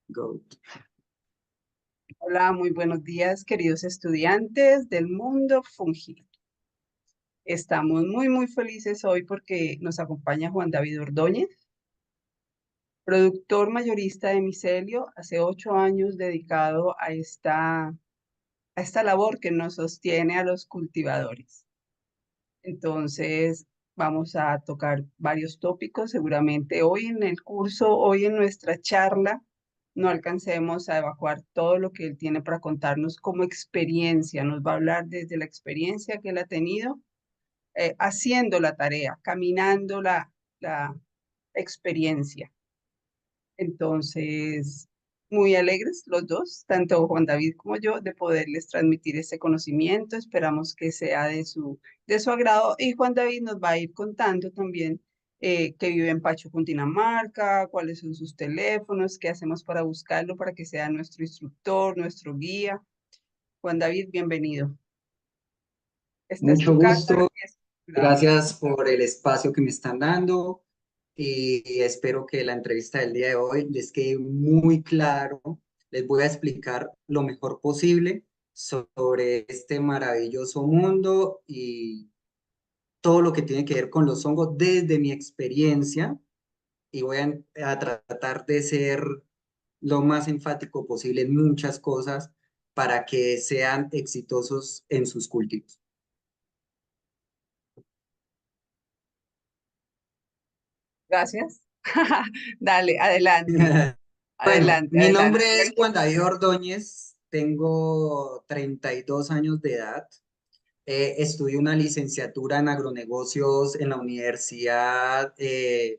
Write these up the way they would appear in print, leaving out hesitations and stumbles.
Go. Hola, muy buenos días, queridos estudiantes del mundo fungil. Estamos muy felices hoy porque nos acompaña Juan David Ordóñez, productor mayorista de micelio, hace 8 años dedicado a esta labor que nos sostiene a los cultivadores. Entonces, vamos a tocar varios tópicos. Seguramente hoy en el curso, hoy en nuestra charla, no alcancemos a evacuar todo lo que él tiene para contarnos como experiencia. Nos va a hablar desde la experiencia que él ha tenido haciendo la tarea, caminando la experiencia. Entonces, muy alegres los dos, tanto Juan David como yo, de poderles transmitir ese conocimiento. Esperamos que sea de su agrado. Y Juan David nos va a ir contando también que vive en Pacho, Cundinamarca, cuáles son sus teléfonos, qué hacemos para buscarlo, para que sea nuestro instructor, nuestro guía. Juan David, bienvenido. Esta es Mucho tu casa gusto, y es tu lado. gracias por el espacio que me están dando y espero que la entrevista del día de hoy les quede muy claro. Les voy a explicar lo mejor posible sobre este maravilloso mundo y todo lo que tiene que ver con los hongos desde mi experiencia y voy a tratar de ser lo más enfático posible en muchas cosas para que sean exitosos en sus cultivos. Gracias. Dale, adelante, Bueno, adelante, mi adelante. nombre es Juan Tranquilo. David Ordóñez, tengo 32 años de edad, estudié una licenciatura en agronegocios en la universidad, en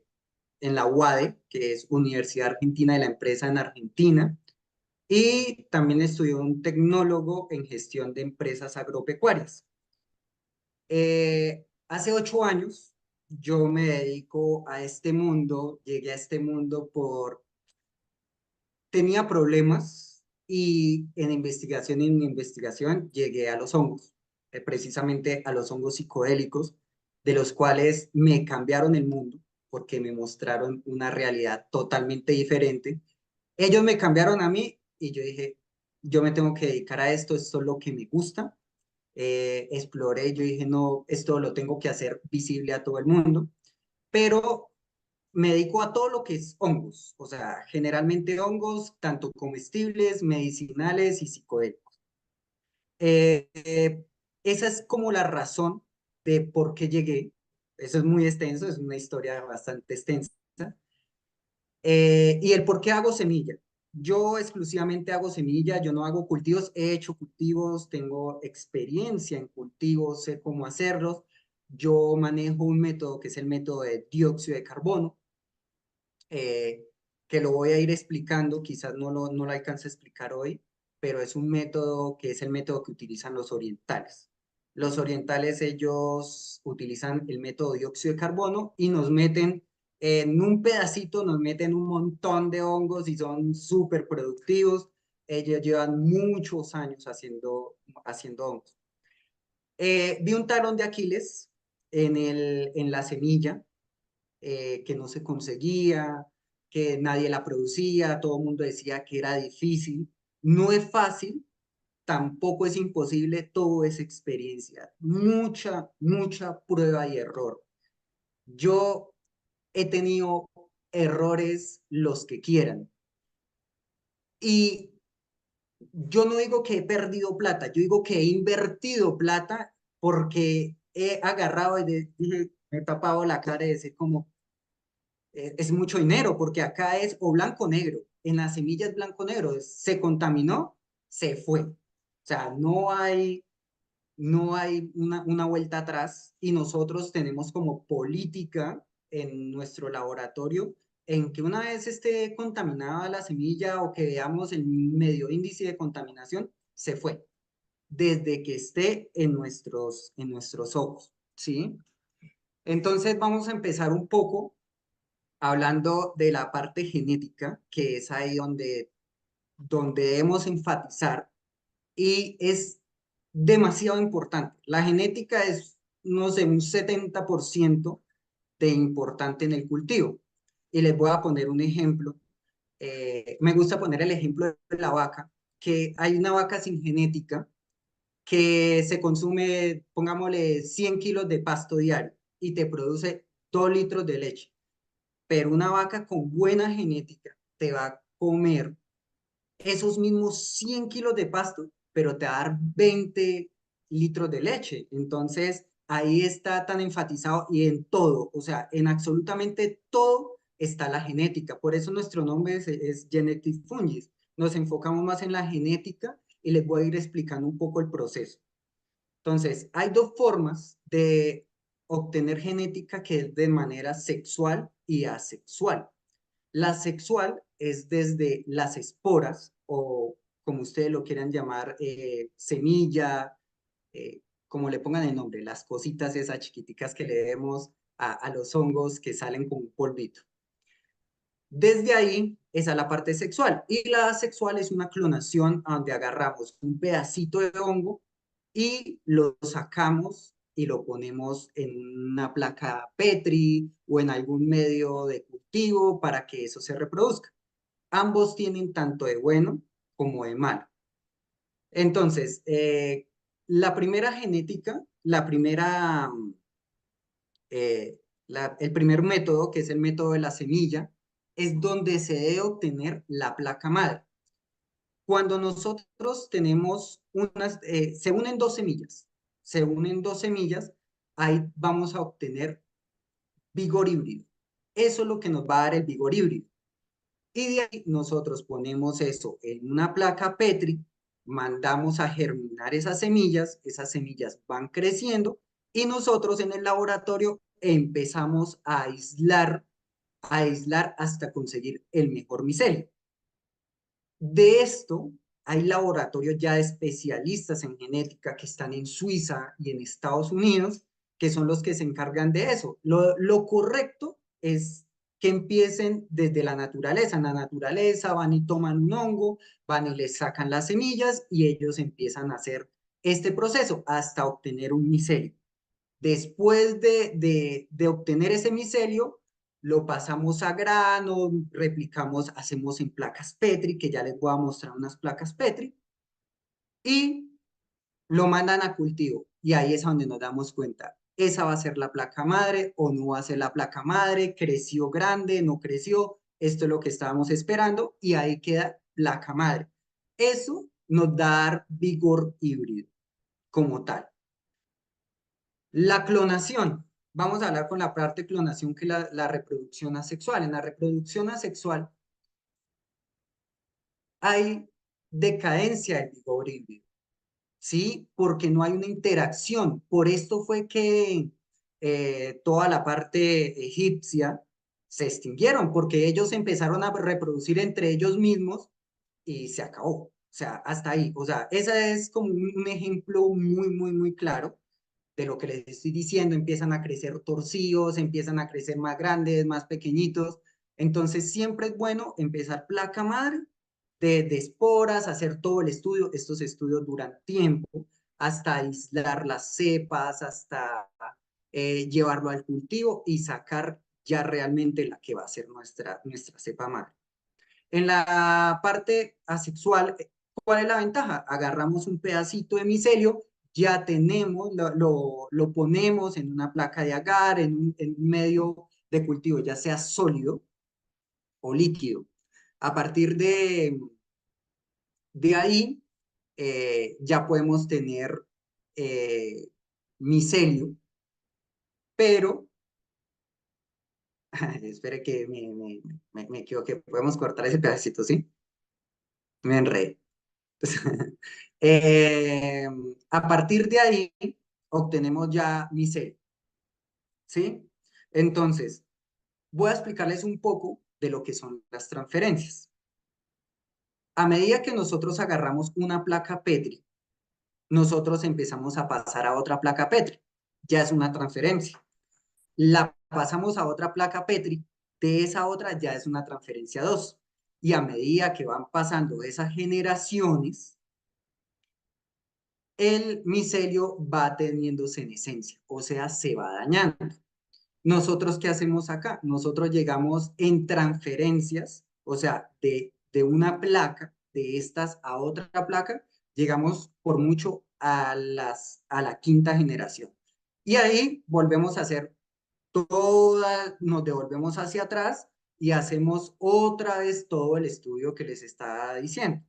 la UADE, que es Universidad Argentina de la Empresa en Argentina, y también estudié un tecnólogo en gestión de empresas agropecuarias. Hace 8 años yo me dedico a este mundo, llegué a este mundo tenía problemas y en investigación llegué a los hongos, precisamente a los hongos psicodélicos, de los cuales me cambiaron el mundo porque me mostraron una realidad totalmente diferente. Ellos me cambiaron a mí y yo dije, yo me tengo que dedicar a esto es lo que me gusta. Exploré, yo dije, no, esto lo tengo que hacer visible a todo el mundo, pero me dedico a todo lo que es hongos, o sea, generalmente hongos, tanto comestibles, medicinales y psicodélicos. Eh, eh, Esa es como la razón de por qué llegué. Eso es muy extenso, es una historia bastante extensa. Y el por qué hago semilla. Yo exclusivamente hago semilla, yo no hago cultivos, he hecho cultivos, tengo experiencia en cultivos, sé cómo hacerlos. Yo manejo un método que es el método de dióxido de carbono, eh, que lo voy a ir explicando, quizás no lo alcance a explicar hoy, pero es un método que es el método que utilizan los orientales. Los orientales, ellos utilizan el método dióxido de carbono y nos meten en un pedacito, nos meten un montón de hongos y son súper productivos. Ellos llevan muchos años haciendo hongos. Vi un talón de Aquiles en la semilla, que no se conseguía, que nadie la producía, todo el mundo decía que era difícil. No es fácil, tampoco es imposible, todo es experiencia, mucha prueba y error. Yo he tenido errores los que quieran y yo no digo que he perdido plata, yo digo que he invertido plata porque he agarrado y dije, me he tapado la cara y decir como, es mucho dinero, porque acá es o blanco o negro, en las semillas blanco o negro, se contaminó, se fue. O sea, no hay una vuelta atrás y nosotros tenemos como política en nuestro laboratorio en que una vez esté contaminada la semilla o que veamos el medio índice de contaminación, se fue, desde que esté en nuestros ojos, ¿sí? Entonces vamos a empezar un poco hablando de la parte genética, que es ahí donde debemos enfatizar y es demasiado importante. La genética es, no sé, un 70% de importante en el cultivo. Y les voy a poner un ejemplo. Me gusta poner el ejemplo de la vaca, que hay una vaca sin genética que se consume, pongámosle, 100 kilos de pasto diario y te produce 2 litros de leche. Pero una vaca con buena genética te va a comer esos mismos 100 kilos de pasto, pero te va a dar 20 litros de leche. Entonces, ahí está tan enfatizado y en todo, o sea, en absolutamente todo está la genética. Por eso nuestro nombre es Genetic Fungis. Nos enfocamos más en la genética y les voy a ir explicando un poco el proceso. Entonces, hay dos formas de obtener genética que es de manera sexual y asexual. La sexual es desde las esporas o como ustedes lo quieran llamar, semilla, como le pongan el nombre, las cositas esas chiquiticas que le demos a los hongos que salen con un polvito. Desde ahí, esa es la parte sexual. Y la asexual es una clonación donde agarramos un pedacito de hongo y lo sacamos y lo ponemos en una placa Petri o en algún medio de cultivo para que eso se reproduzca. Ambos tienen tanto de bueno como de malo. Entonces, la primera genética, el primer método, que es el método de la semilla, es donde se debe obtener la placa madre. Cuando nosotros tenemos se unen dos semillas, ahí vamos a obtener vigor híbrido. Eso es lo que nos va a dar el vigor híbrido. Y de ahí nosotros ponemos eso en una placa Petri, mandamos a germinar esas semillas van creciendo y nosotros en el laboratorio empezamos a aislar hasta conseguir el mejor micelio. De esto, hay laboratorios ya de especialistas en genética que están en Suiza y en Estados Unidos, que son los que se encargan de eso. Lo correcto es que empiecen desde la naturaleza. En la naturaleza van y toman un hongo, van y les sacan las semillas y ellos empiezan a hacer este proceso hasta obtener un micelio. Después de obtener ese micelio, lo pasamos a grano, replicamos, hacemos en placas Petri, que ya les voy a mostrar unas placas Petri, y lo mandan a cultivo. Y ahí es donde nos damos cuenta, esa va a ser la placa madre o no va a ser la placa madre, creció grande, no creció, esto es lo que estábamos esperando, y ahí queda placa madre. Eso nos da vigor híbrido como tal. La clonación. Vamos a hablar con la parte de clonación que es la reproducción asexual. En la reproducción asexual hay decadencia del vigor híbrido, ¿sí? Porque no hay una interacción. Por esto fue que toda la parte egipcia se extinguieron, porque ellos empezaron a reproducir entre ellos mismos y se acabó. O sea, hasta ahí. O sea, ese es como un ejemplo muy, muy, muy claro de lo que les estoy diciendo, empiezan a crecer torcidos, empiezan a crecer más grandes, más pequeñitos. Entonces siempre es bueno empezar placa madre de esporas, hacer todo el estudio. Estos estudios duran tiempo, hasta aislar las cepas, hasta llevarlo al cultivo y sacar ya realmente la que va a ser nuestra cepa madre. En la parte asexual, ¿cuál es la ventaja? Agarramos un pedacito de micelio, ya tenemos, lo ponemos en una placa de agar, en un medio de cultivo, ya sea sólido o líquido. A partir de ahí, ya podemos tener eh, micelio, pero, espere que me equivoqué, podemos cortar ese pedacito, ¿sí? Me enredé. Eh, a partir de ahí obtenemos ya micelio, ¿sí? Entonces, voy a explicarles un poco de lo que son las transferencias. A medida que nosotros agarramos una placa Petri, nosotros empezamos a pasar a otra placa Petri. Ya es una transferencia. La pasamos a otra placa Petri, de esa otra ya es una transferencia 2. Y a medida que van pasando esas generaciones, el micelio va teniendo senescencia, o sea, se va dañando. ¿Nosotros qué hacemos acá? Nosotros llegamos en transferencias, o sea, de una placa, de estas a otra placa, llegamos por mucho a la quinta generación. Y ahí volvemos a hacer nos devolvemos hacia atrás y hacemos otra vez todo el estudio que les estaba diciendo.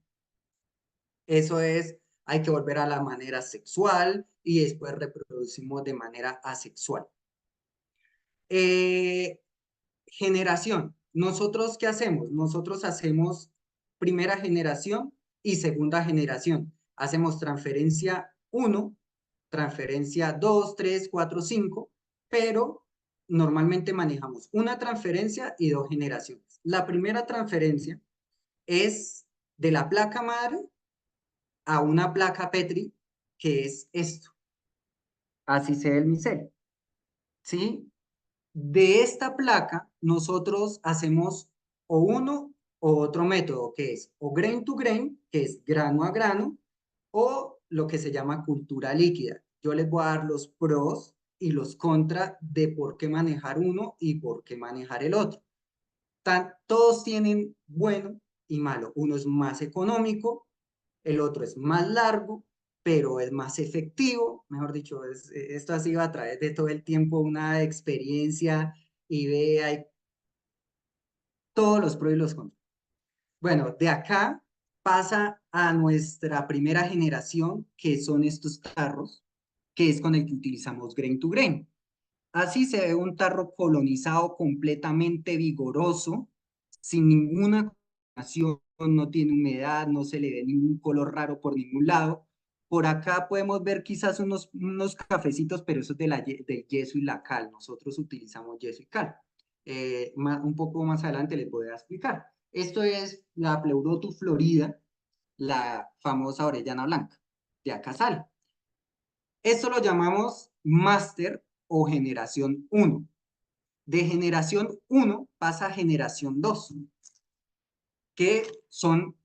Eso es, hay que volver a la manera sexual y después reproducimos de manera asexual. Eh, Generación. ¿Nosotros qué hacemos? Nosotros hacemos primera generación y segunda generación. Hacemos transferencia 1, transferencia 2, 3, 4, 5, pero normalmente manejamos una transferencia y dos generaciones. La primera transferencia es de la placa madre a una placa Petri, que es esto. Así se ve el micelio, ¿sí? De esta placa, nosotros hacemos o uno o otro método, que es o grain to grain, que es grano a grano, o lo que se llama cultura líquida. Yo les voy a dar los pros y los contras de por qué manejar uno y por qué manejar el otro. Todos tienen bueno y malo. Uno es más económico, el otro es más largo, pero es más efectivo. Mejor dicho, esto ha sido a través de todo el tiempo una experiencia y ve hay todos los pros y los contras. Bueno, de acá pasa a nuestra primera generación, que son estos tarros, que es con el que utilizamos grain to grain. Así se ve un tarro colonizado completamente vigoroso, sin ninguna contaminación, no tiene humedad, no se le ve ningún color raro por ningún lado. Por acá podemos ver quizás unos cafecitos, pero eso es del yeso y la cal. Nosotros utilizamos yeso y cal. Un poco más adelante les voy a explicar. Esto es la Pleurotus florida, la famosa orellana blanca. De acá sale. Esto lo llamamos máster o generación 1. De generación 1 pasa a generación 2, que son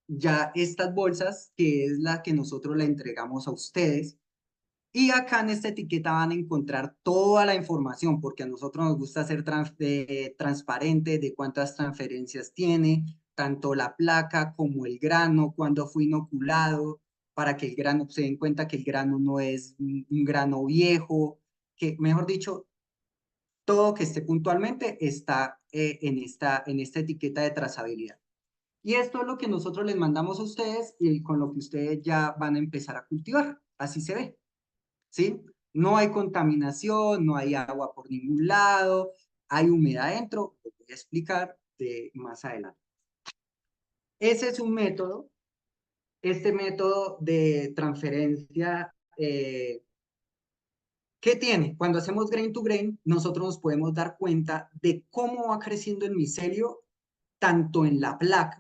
ya estas bolsas, que es la que nosotros le entregamos a ustedes. Y acá en esta etiqueta van a encontrar toda la información, porque a nosotros nos gusta ser transparente de cuántas transferencias tiene, tanto la placa como el grano, cuándo fue inoculado, para que el grano se den cuenta que el grano no es un grano viejo, que mejor dicho, todo que esté puntualmente está en esta etiqueta de trazabilidad. Y esto es lo que nosotros les mandamos a ustedes y con lo que ustedes ya van a empezar a cultivar. Así se ve, ¿sí? No hay contaminación, no hay agua por ningún lado, hay humedad dentro, lo voy a explicar más adelante. Ese es un método, este método de transferencia, ¿qué tiene? Cuando hacemos grain to grain, nosotros nos podemos dar cuenta de cómo va creciendo el micelio, tanto en la placa,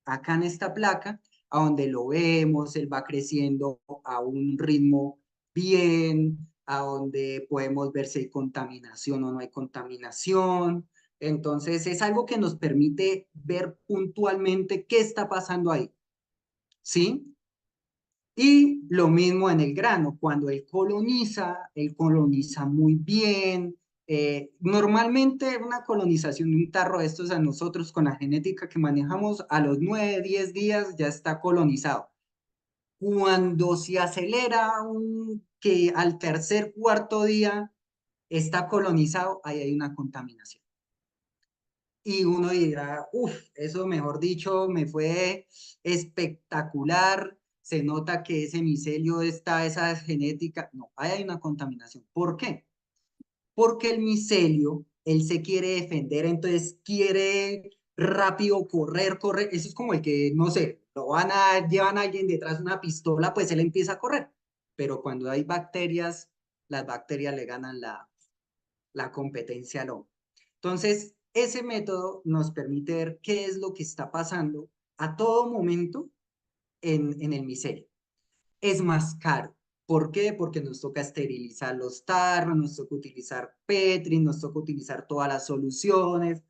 acá en esta placa, a donde lo vemos, él va creciendo a un ritmo bien, a donde podemos ver si hay contaminación o no hay contaminación. Entonces, es algo que nos permite ver puntualmente qué está pasando ahí, ¿sí? Y lo mismo en el grano, cuando él coloniza muy bien. Normalmente una colonización de un tarro de estos a nosotros con la genética que manejamos a los 9, 10 días ya está colonizado. Cuando se acelera que al tercer, cuarto día está colonizado, ahí hay una contaminación. Y uno dirá, uff, eso mejor dicho, me fue espectacular, se nota que ese micelio está, esa genética, no, ahí hay una contaminación. ¿Por qué? Porque el micelio, él se quiere defender, entonces quiere rápido correr, correr, eso es como el que, no sé, llevan a alguien detrás de una pistola, pues él empieza a correr, pero cuando hay bacterias, las bacterias le ganan la competencia al hombre. Entonces, ese método nos permite ver qué es lo que está pasando a todo momento en el micelio. Es más caro. ¿Por qué? Porque nos toca esterilizar los tarros, nos toca utilizar Petri, nos toca utilizar todas las soluciones,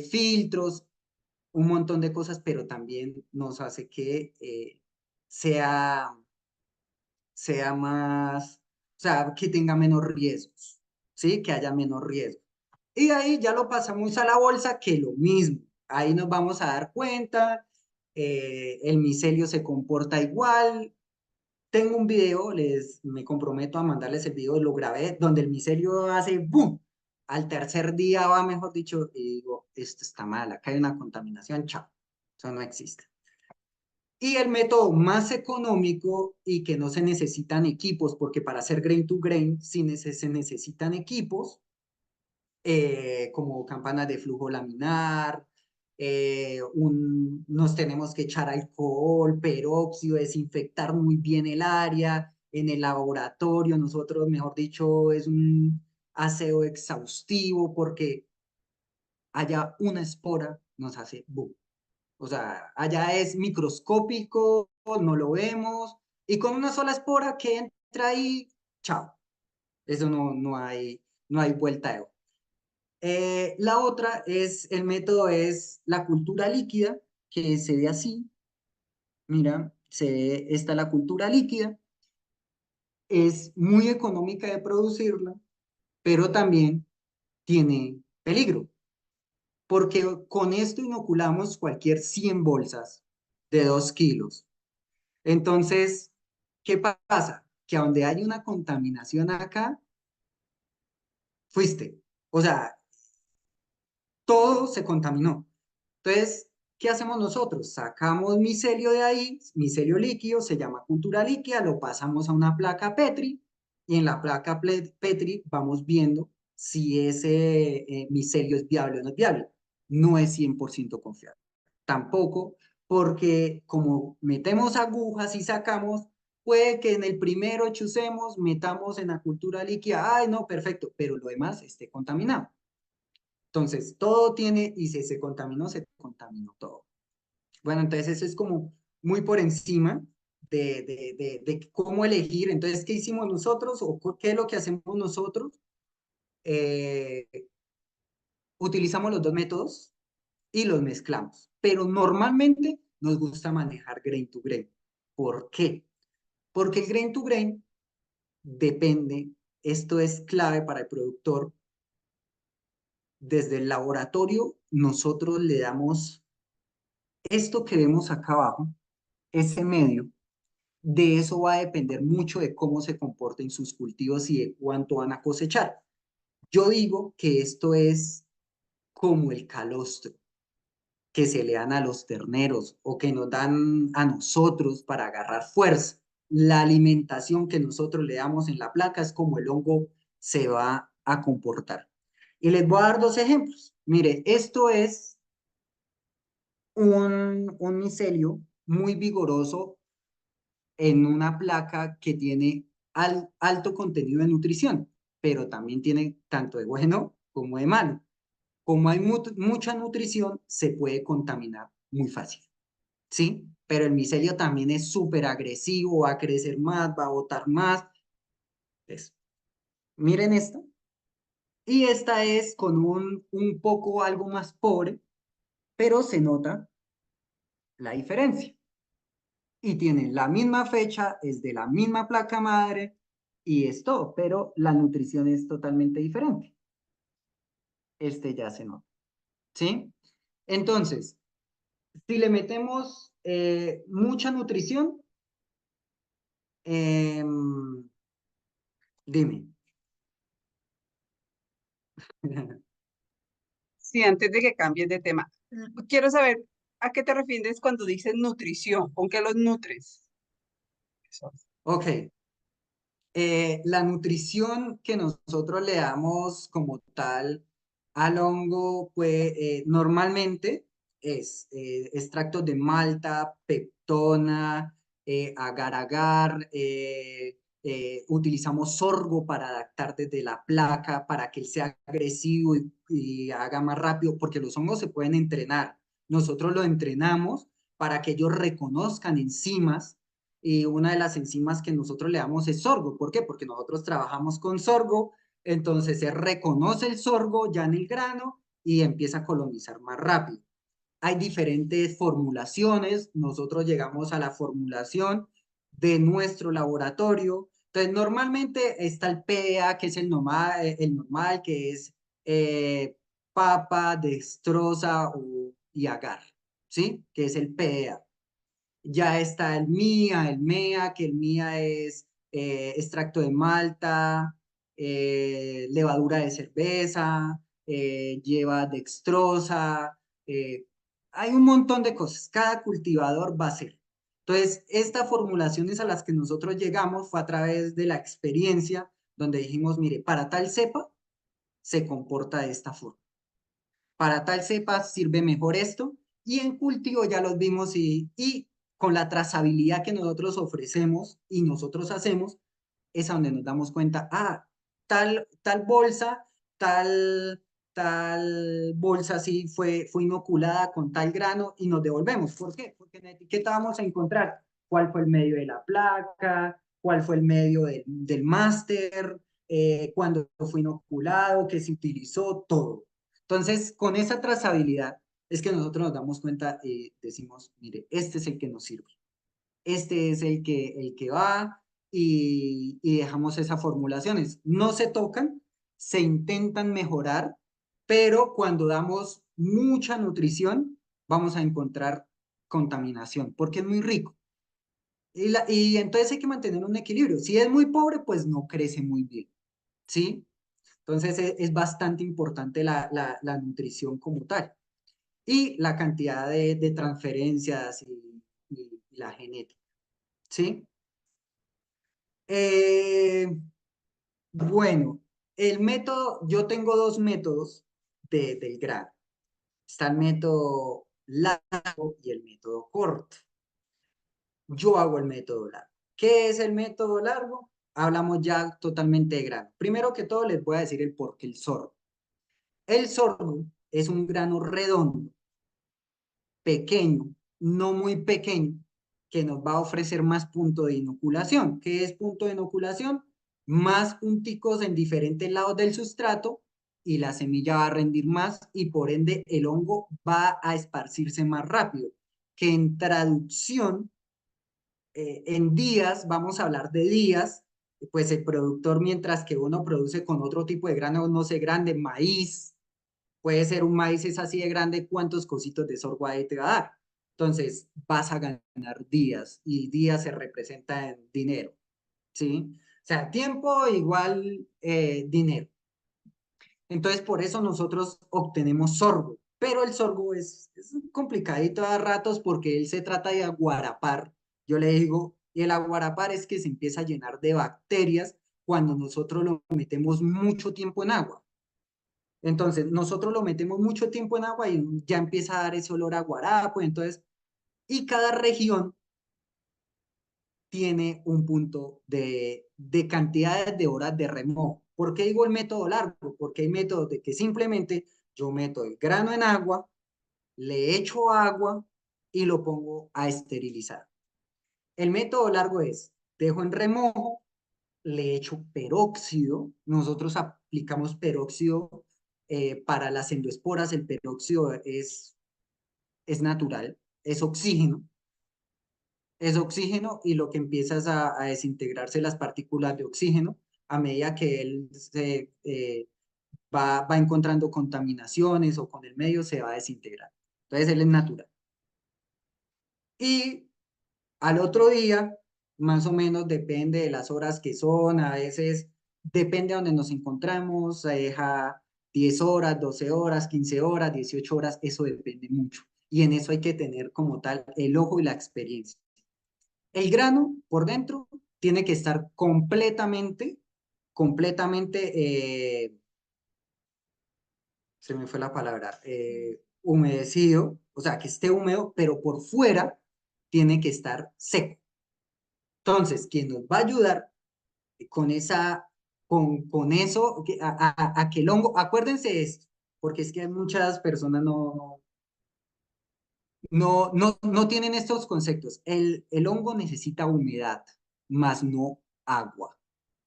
filtros, un montón de cosas, pero también nos hace que sea más, o sea, que tenga menos riesgos. ¿sí? Que haya menos riesgo. Y ahí ya lo pasamos a la bolsa, que lo mismo. Ahí nos vamos a dar cuenta, el micelio se comporta igual. Tengo un video, me comprometo a mandarles el video, lo grabé, donde el micelio hace ¡boom! Al tercer día va, mejor dicho, y digo, esto está mal, acá hay una contaminación, chao, eso no existe. Y el método más económico y que no se necesitan equipos, porque para hacer grain to grain sí se necesitan equipos, como campanas de flujo laminar, nos tenemos que echar alcohol, peróxido, desinfectar muy bien el área. En el laboratorio, nosotros, mejor dicho, es un aseo exhaustivo porque haya una espora nos hace boom. O sea, allá es microscópico, no lo vemos, y con una sola espora que entra ahí, chao. Eso no hay vuelta de hoja. La otra el método es la cultura líquida, que se ve así. Mira, esta la cultura líquida. Es muy económica de producirla, pero también tiene peligro, porque con esto inoculamos cualquier 100 bolsas de 2 kilos. Entonces, ¿qué pasa? Que a donde hay una contaminación acá, fuiste. O sea, todo se contaminó. Entonces, ¿qué hacemos nosotros? Sacamos micelio de ahí, micelio líquido, se llama cultura líquida, lo pasamos a una placa Petri y en la placa Petri vamos viendo si ese micelio es viable o no es viable. No es 100% confiable. Tampoco, porque como metemos agujas y sacamos, puede que en el primero chusemos, metamos en la cultura líquida, ay no, perfecto, pero lo demás esté contaminado. Entonces, todo tiene, y si se contaminó, se contaminó todo. Bueno, entonces eso es como muy por encima de cómo elegir. Entonces, ¿qué hicimos nosotros o qué es lo que hacemos nosotros? Eh, Utilizamos los dos métodos y los mezclamos, pero normalmente nos gusta manejar grain to grain. ¿Por qué? Porque el grain to grain depende, esto es clave para el productor. Desde el laboratorio, nosotros le damos esto que vemos acá abajo, ese medio, de eso va a depender mucho de cómo se comporten sus cultivos y de cuánto van a cosechar. Yo digo que esto es como el calostro que se le dan a los terneros o que nos dan a nosotros para agarrar fuerza. La alimentación que nosotros le damos en la placa es como el hongo se va a comportar. Y les voy a dar dos ejemplos. Mire, esto es un micelio muy vigoroso en una placa que tiene alto contenido de nutrición, pero también tiene tanto de bueno como de malo. Como hay mucha nutrición, se puede contaminar muy fácil, ¿sí? Pero el micelio también es súper agresivo, va a crecer más, va a botar más. Entonces, miren esta. Y esta es con un poco algo más pobre, pero se nota la diferencia. Y tienen la misma fecha, es de la misma placa madre y es todo, pero la nutrición es totalmente diferente. Este ya se nota, ¿sí? Entonces, si le metemos mucha nutrición, dime. Sí, antes de que cambies de tema, quiero saber a qué te refieres cuando dices nutrición, ¿con qué los nutres? Eso. Ok, la nutrición que nosotros le damos como tal al hongo, pues normalmente es extractos de malta, peptona, agar-agar, utilizamos sorgo para adaptar desde la placa para que él sea agresivo y haga más rápido, porque los hongos se pueden entrenar. Nosotros lo entrenamos para que ellos reconozcan enzimas y una de las enzimas que nosotros le damos es sorgo. ¿Por qué? Porque nosotros trabajamos con sorgo, entonces se reconoce el sorgo ya en el grano y empieza a colonizar más rápido. Hay diferentes formulaciones, nosotros llegamos a la formulación de nuestro laboratorio, Entonces, normalmente está el PDA, que es el normal que es eh, papa, dextrosa y agar, ¿sí? Que es el PDA. Ya está el MIA, el MEA, que el MIA es extracto de malta, levadura de cerveza, lleva dextrosa, eh, hay un montón de cosas. Cada cultivador va a hacer. Entonces, estas formulaciones a las que nosotros llegamos fue a través de la experiencia, donde dijimos, mire, para tal cepa se comporta de esta forma. Para tal cepa sirve mejor esto. Y en cultivo ya los vimos y con la trazabilidad que nosotros ofrecemos y nosotros hacemos, es a donde nos damos cuenta, tal bolsa, tal, tal bolsa sí fue inoculada con tal grano y nos devolvemos. ¿Por qué? Porque en la etiqueta vamos a encontrar cuál fue el medio de la placa, cuál fue el medio del máster, cuándo fue inoculado, qué se utilizó, todo. Entonces, con esa trazabilidad es que nosotros nos damos cuenta y decimos, mire, este es el que nos sirve, este es el que va y dejamos esas formulaciones. No se tocan, se intentan mejorar, pero cuando damos mucha nutrición, vamos a encontrar contaminación, porque es muy rico. Y entonces hay que mantener un equilibrio. Si es muy pobre, pues no crece muy bien, ¿sí? Entonces es bastante importante la nutrición como tal y la cantidad de transferencias y la genética, ¿sí? Eh, bueno, el método, yo tengo dos métodos del grano. Está el método largo y el método corto. Yo hago el método largo. ¿Qué es el método largo? Hablamos ya totalmente de grano. Primero que todo les voy a decir el por qué el sorgo. El sorgo es un grano redondo, pequeño, no muy pequeño, que nos va a ofrecer más punto de inoculación. ¿Qué es punto de inoculación? Más punticos en diferentes lados del sustrato y la semilla va a rendir más y por ende el hongo va a esparcirse más rápido. Que en traducción, en días, vamos a hablar de días, pues el productor mientras que uno produce con otro tipo de grano, no sé, grande, maíz, puede ser un maíz es así de grande, ¿cuántos cositos de sorgo ahí te va a dar? Entonces, vas a ganar días y días se representa en dinero, ¿sí? O sea, tiempo igual dinero. Entonces, por eso nosotros obtenemos sorgo, pero el sorgo es complicadito a ratos porque él se trata de aguarapar, yo le digo, y el aguarapar es que se empieza a llenar de bacterias cuando nosotros lo metemos mucho tiempo en agua. Entonces, nosotros lo metemos mucho tiempo en agua y ya empieza a dar ese olor a guarapo. Entonces, y cada región tiene un punto de cantidades de horas de remojo. ¿Por qué digo el método largo? Porque hay métodos de que simplemente yo meto el grano en agua, le echo agua y lo pongo a esterilizar. El método largo es, dejo en remojo, le echo peróxido. Nosotros aplicamos peróxido para las endoesporas. El peróxido es natural, es oxígeno y lo que empiezas a desintegrarse las partículas de oxígeno a medida que él va encontrando contaminaciones o con el medio se va a desintegrar. Entonces él es natural. Y al otro día, más o menos depende de las horas que son, a veces depende de donde nos encontramos, se deja 10 horas, 12 horas, 15 horas, 18 horas, eso depende mucho. Y en eso hay que tener como tal el ojo y la experiencia. El grano por dentro tiene que estar completamente, se me fue la palabra, humedecido, o sea, que esté húmedo, pero por fuera tiene que estar seco. Entonces, quien nos va a ayudar con con eso, a que el hongo, acuérdense de esto, porque es que muchas personas no tienen estos conceptos. El hongo necesita humedad, más no agua,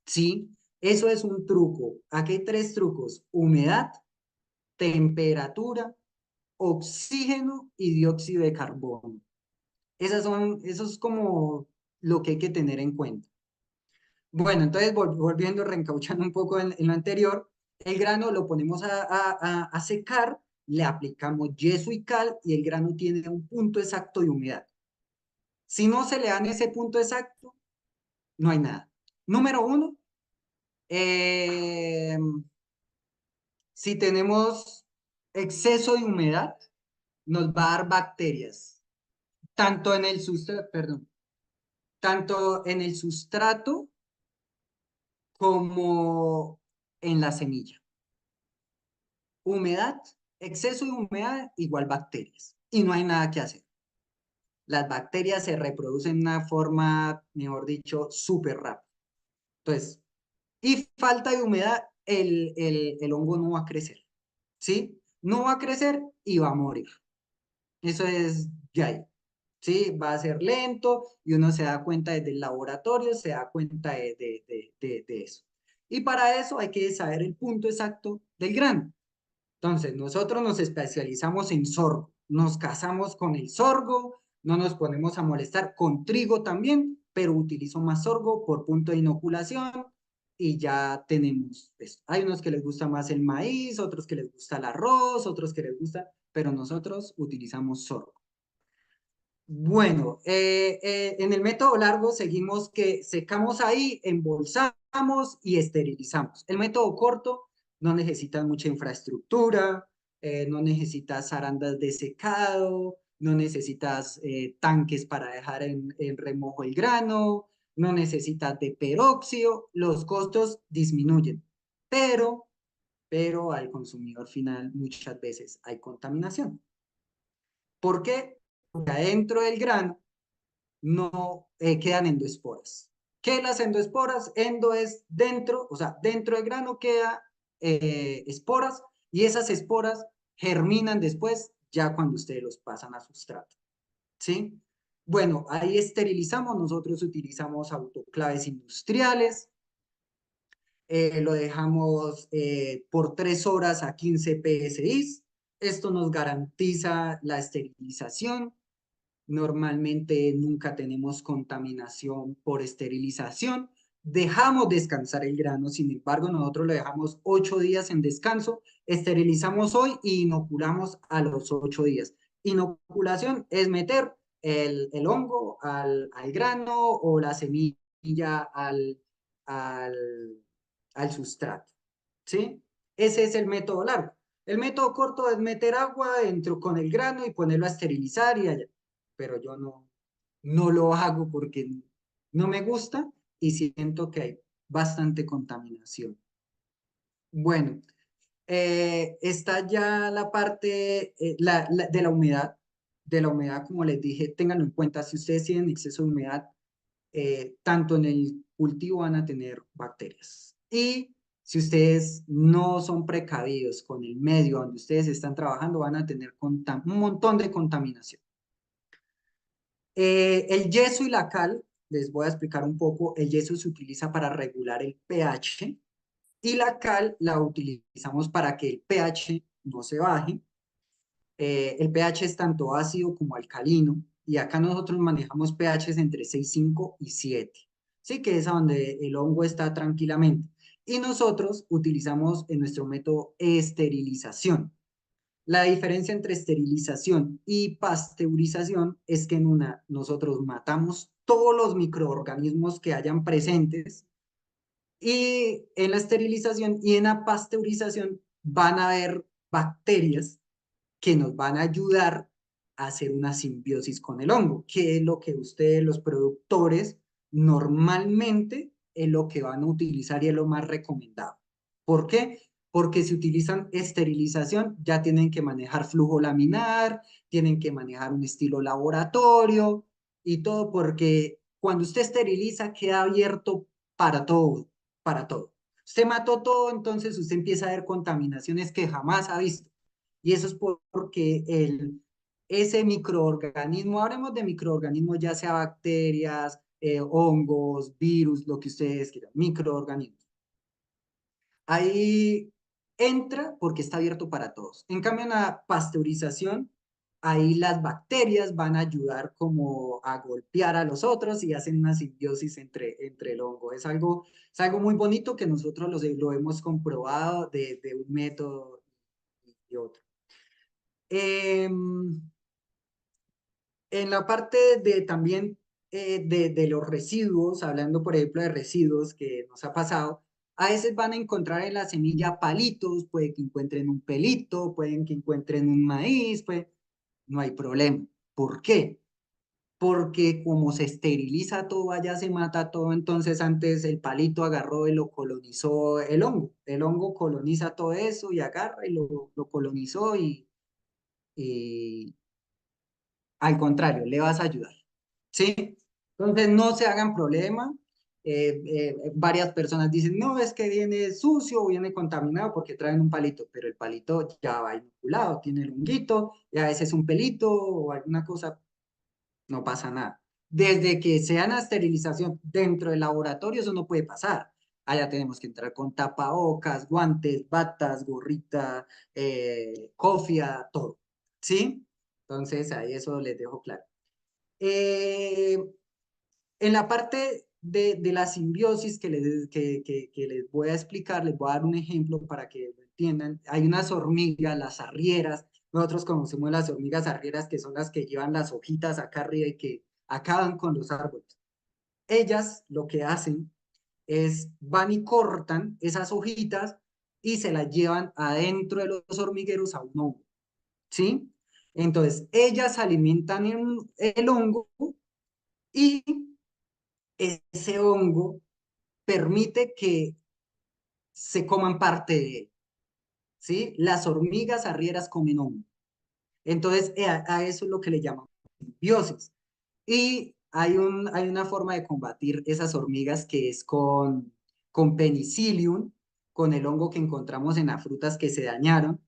¿sí? Eso es un truco. Aquí hay tres trucos: humedad, temperatura, oxígeno y dióxido de carbono. Eso es como lo que hay que tener en cuenta. Bueno, entonces volviendo, reencauchando un poco en lo anterior, el grano lo ponemos a secar, le aplicamos yeso y cal y el grano tiene un punto exacto de humedad. Si no se le dan ese punto exacto, no hay nada. Número uno, eh, si tenemos exceso de humedad, nos va a dar bacterias, tanto en el sustrato, perdón, tanto en el sustrato como en la semilla. Humedad, exceso de humedad igual bacterias. Y no hay nada que hacer. Las bacterias se reproducen de una forma, mejor dicho, súper rápida. Entonces, y falta de humedad, el hongo no va a crecer. ¿Sí? No va a crecer y va a morir. Eso es ya ahí. ¿Sí? Va a ser lento y uno se da cuenta desde el laboratorio, se da cuenta de eso. Y para eso hay que saber el punto exacto del grano. Entonces, nosotros nos especializamos en sorgo, nos casamos con el sorgo, no nos ponemos a molestar con trigo también, pero utilizo más sorgo por punto de inoculación y ya tenemos esto. Hay unos que les gusta más el maíz, otros que les gusta el arroz, otros que les gusta, pero nosotros utilizamos sorgo. Bueno, en el método largo seguimos que secamos ahí, embolsamos y esterilizamos. El método corto no necesitas mucha infraestructura, no necesitas arandas de secado, no necesitas tanques para dejar en remojo el grano, no necesitas de peróxido, los costos disminuyen, pero, pero al consumidor final muchas veces hay contaminación. ¿Por qué? Porque adentro del grano no quedan endoesporas. ¿Qué las endoesporas? Endo es dentro, o sea, dentro del grano queda esporas y esas esporas germinan después ya cuando ustedes los pasan a sustrato. ¿Sí? Bueno, ahí esterilizamos, nosotros utilizamos autoclaves industriales, lo dejamos por 3 horas a 15 PSI. Esto nos garantiza la esterilización. Normalmente nunca tenemos contaminación por esterilización. Dejamos descansar el grano, sin embargo, nosotros lo dejamos 8 días en descanso, esterilizamos hoy y inoculamos a los 8 días. Inoculación es meter el hongo al grano o la semilla al, al sustrato. ¿Sí? Ese es el método largo. El método corto es meter agua dentro con el grano y ponerlo a esterilizar y allá. Pero yo no lo hago porque no me gusta y siento que hay bastante contaminación. Bueno, está ya la parte de la humedad, como les dije, ténganlo en cuenta, si ustedes tienen exceso de humedad, tanto en el cultivo van a tener bacterias. Y si ustedes no son precavidos con el medio donde ustedes están trabajando, van a tener un montón de contaminación. El yeso y la cal, les voy a explicar un poco, el yeso se utiliza para regular el pH y la cal la utilizamos para que el pH no se baje. El pH es tanto ácido como alcalino y acá nosotros manejamos pHs entre 6,5 y 7, ¿sí? Que es a donde el hongo está tranquilamente. Y nosotros utilizamos en nuestro método esterilización. La diferencia entre esterilización y pasteurización es que en una nosotros matamos todos los microorganismos que hayan presentes y en la esterilización y en la pasteurización van a haber bacterias que nos van a ayudar a hacer una simbiosis con el hongo, que es lo que ustedes, los productores, normalmente es lo que van a utilizar y es lo más recomendado. ¿Por qué? Porque si utilizan esterilización, ya tienen que manejar flujo laminar, tienen que manejar un estilo laboratorio y todo, porque cuando usted esteriliza queda abierto para todo, para todo. Usted mató todo, entonces usted empieza a ver contaminaciones que jamás ha visto. Y eso es porque ese microorganismo, hablemos de microorganismos, ya sea bacterias, hongos, virus, lo que ustedes quieran, microorganismos. Ahí entra porque está abierto para todos. En cambio, en la pasteurización, ahí las bacterias van a ayudar como a golpear a los otros y hacen una simbiosis entre el hongo. Es algo muy bonito que nosotros lo hemos comprobado de un método y otro. Em, en la parte de también de los residuos, hablando por ejemplo de residuos que nos ha pasado, a veces van a encontrar en la semilla palitos, puede que encuentren un pelito, pueden que encuentren un maíz, pues no hay problema. ¿Por qué? Porque como se esteriliza todo, allá se mata todo, entonces antes el palito agarró y lo colonizó el hongo coloniza todo eso y agarra y lo colonizó y al contrario, le vas a ayudar, ¿sí? Entonces no se hagan problema. Varias personas dicen, no, es que viene sucio o viene contaminado porque traen un palito, pero el palito ya va inoculado, tiene el honguito, y a veces un pelito o alguna cosa, no pasa nada. Desde que sea una esterilización dentro del laboratorio, eso no puede pasar. Allá tenemos que entrar con tapabocas, guantes, batas, gorrita, cofia, todo, ¿sí? Entonces, ahí eso les dejo claro. Eh, en la parte de la simbiosis que les voy a explicar, les voy a dar un ejemplo para que lo entiendan. Hay unas hormigas, las arrieras. Nosotros conocemos las hormigas arrieras, que son las que llevan las hojitas acá arriba y que acaban con los árboles. Ellas lo que hacen es van y cortan esas hojitas y se las llevan adentro de los hormigueros a un hongo, ¿sí? Entonces, ellas alimentan el hongo y ese hongo permite que se coman parte de él, ¿sí? Las hormigas arrieras comen hongo. Entonces, a eso es lo que le llamamos simbiosis. Y hay una forma de combatir esas hormigas que es con penicillium, con el hongo que encontramos en las frutas que se dañaron.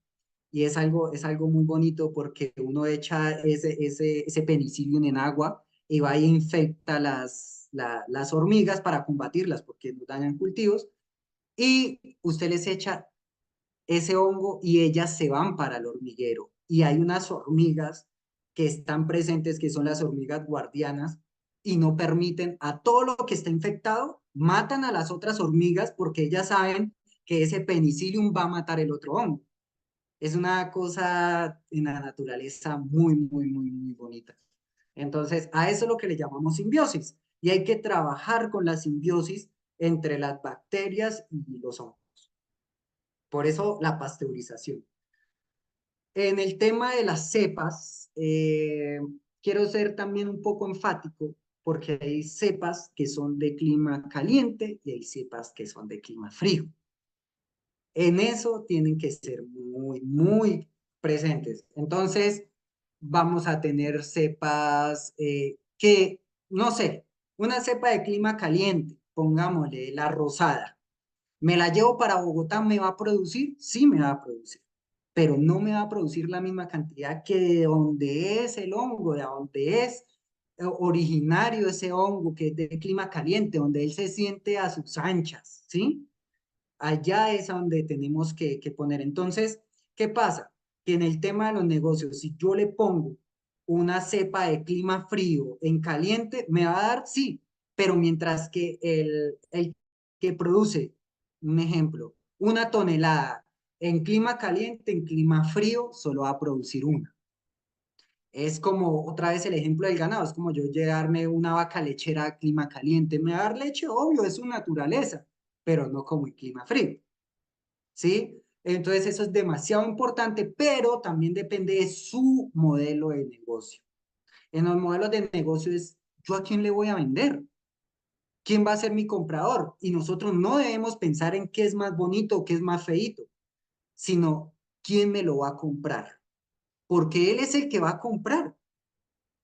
Y es algo muy bonito porque uno echa ese penicillium en agua y va y infecta las hormigas para combatirlas porque nos dañan cultivos. Y usted les echa ese hongo y ellas se van para el hormiguero. Y hay unas hormigas que están presentes, que son las hormigas guardianas, y no permiten a todo lo que está infectado, matan a las otras hormigas porque ellas saben que ese penicillium va a matar el otro hongo. Es una cosa en la naturaleza muy, muy, muy, muy bonita. Entonces, a eso es lo que le llamamos simbiosis. Y hay que trabajar con la simbiosis entre las bacterias y los hongos. Por eso la pasteurización. En el tema de las cepas, quiero ser también un poco enfático porque hay cepas que son de clima caliente y hay cepas que son de clima frío. En eso tienen que ser muy, muy presentes. Entonces, vamos a tener cepas que, no sé, una cepa de clima caliente, pongámosle la rosada. ¿Me la llevo para Bogotá? ¿Me va a producir? Sí, me va a producir, pero no me va a producir la misma cantidad que de donde es el hongo, de donde es originario ese hongo, que es de clima caliente, donde él se siente a sus anchas, ¿sí? Allá es a donde tenemos que poner. Entonces, ¿qué pasa? Que en el tema de los negocios, si yo le pongo una cepa de clima frío en caliente, me va a dar, sí, pero mientras que el que produce, un ejemplo, una tonelada en clima caliente, en clima frío, solo va a producir una. Es como otra vez el ejemplo del ganado, es como yo llevarme una vaca lechera a clima caliente, me va a dar leche, obvio, es su naturaleza, pero no como en clima frío. ¿Sí? Entonces eso es demasiado importante, pero también depende de su modelo de negocio. En los modelos de negocio es, ¿yo a quién le voy a vender? ¿Quién va a ser mi comprador? Y nosotros no debemos pensar en qué es más bonito o qué es más feito, sino quién me lo va a comprar. Porque él es el que va a comprar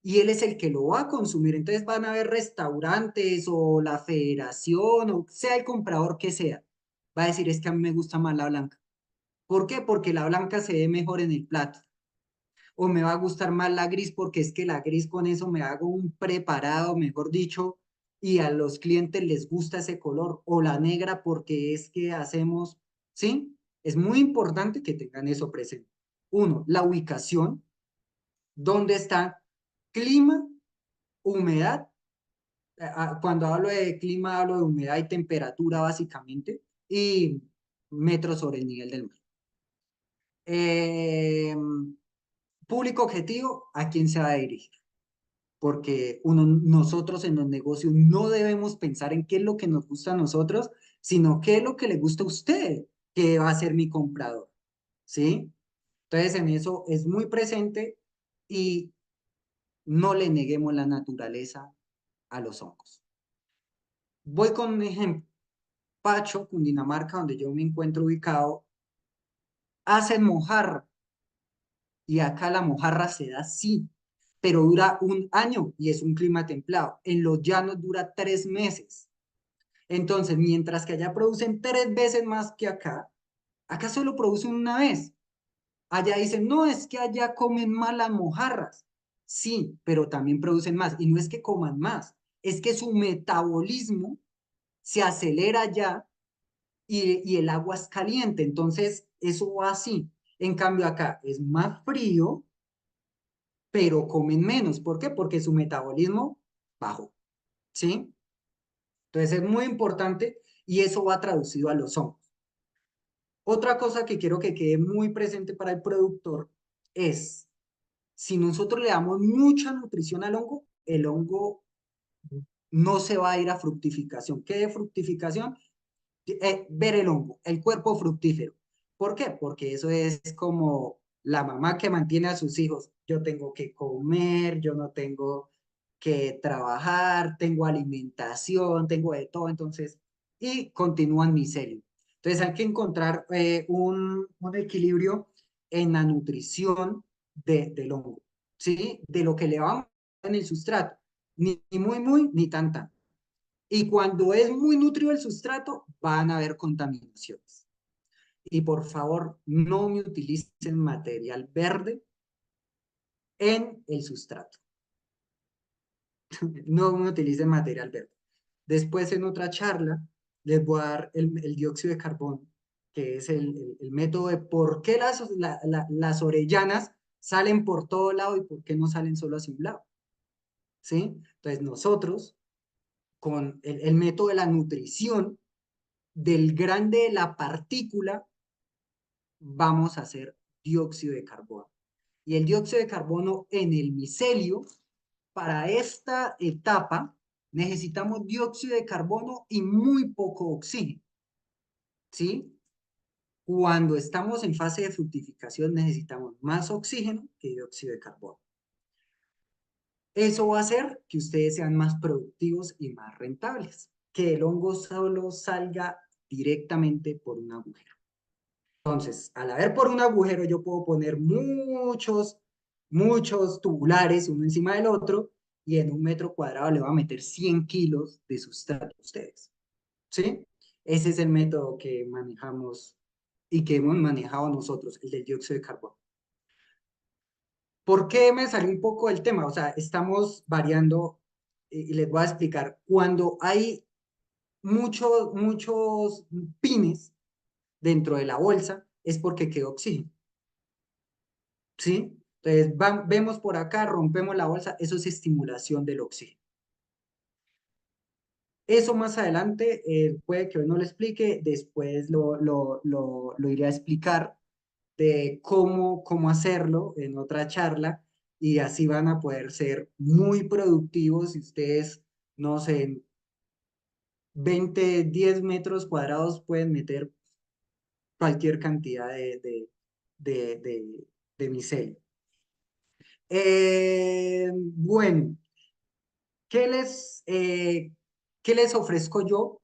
y él es el que lo va a consumir. Entonces van a haber restaurantes o la federación o sea el comprador que sea. Va a decir, es que a mí me gusta más la blanca. ¿Por qué? Porque la blanca se ve mejor en el plato. O me va a gustar más la gris porque es que la gris con eso me hago un preparado, mejor dicho, y a los clientes les gusta ese color. O la negra porque es que hacemos, ¿sí? Es muy importante que tengan eso presente. Uno, la ubicación. donde está clima, humedad. Cuando hablo de clima, hablo de humedad y temperatura básicamente, y metros sobre el nivel del mar. Eh, Público objetivo, ¿a quién se va a dirigir? Porque nosotros en los negocios no debemos pensar en qué es lo que nos gusta a nosotros, sino qué es lo que le gusta a usted, que va a ser mi comprador, ¿sí? Entonces en eso es muy presente y no le neguemos la naturaleza a los hongos. Voy con un ejemplo. Pacho, Cundinamarca, donde yo me encuentro ubicado, hacen mojarra y acá la mojarra se da sí, pero dura un año y es un clima templado. En los llanos dura 3 meses. Entonces, mientras que allá producen 3 veces más que acá solo producen una vez. Allá dicen, no, es que allá comen más las mojarras. Sí, pero también producen más. Y no es que coman más, es que su metabolismo se acelera allá y el agua es caliente. Entonces, eso va así. En cambio, acá es más frío, pero comen menos. ¿Por qué? Porque su metabolismo bajó. ¿Sí? Entonces, es muy importante y eso va traducido a los hongos. Otra cosa que quiero que quede muy presente para el productor es, si nosotros le damos mucha nutrición al hongo, el hongo no se va a ir a fructificación. ¿Qué es fructificación? Ver el hongo, el cuerpo fructífero. ¿Por qué? Porque eso es como la mamá que mantiene a sus hijos. Yo tengo que comer, yo no tengo que trabajar, tengo alimentación, tengo de todo, entonces, y continúan miseria. Entonces hay que encontrar un equilibrio en la nutrición del hongo, ¿sí? De lo que le vamos a dar en el sustrato, ni muy, muy, ni tan, tan. Y cuando es muy nutrido el sustrato, van a haber contaminaciones. Y por favor, no me utilicen material verde en el sustrato. No me utilicen material verde. Después, en otra charla, les voy a dar el dióxido de carbono, que es el método de por qué las orellanas salen por todo lado y por qué no salen solo hacia un lado. ¿Sí? Entonces, nosotros, con el método de la nutrición, del grande de la partícula, vamos a hacer dióxido de carbono. Y el dióxido de carbono en el micelio, para esta etapa, necesitamos dióxido de carbono y muy poco oxígeno. ¿Sí? Cuando estamos en fase de fructificación, necesitamos más oxígeno que dióxido de carbono. Eso va a hacer que ustedes sean más productivos y más rentables, que el hongo solo salga directamente por un agujero. Entonces, al haber por un agujero, yo puedo poner muchos tubulares uno encima del otro y en un metro cuadrado le voy a meter 100 kilos de sustrato a ustedes. ¿Sí? Ese es el método que manejamos y que hemos manejado nosotros, el del dióxido de carbono. ¿Por qué me salió un poco del tema? O sea, estamos variando y les voy a explicar. Cuando hay muchos pines dentro de la bolsa, es porque quedó oxígeno. ¿Sí? Entonces, vemos por acá, rompemos la bolsa, eso es estimulación del oxígeno. Eso más adelante, puede que hoy no lo explique, después lo iré a explicar de cómo hacerlo en otra charla y así van a poder ser muy productivos si ustedes, no sé, en 10 metros cuadrados pueden meter cualquier cantidad de micelio. Bueno, ¿qué qué les ofrezco yo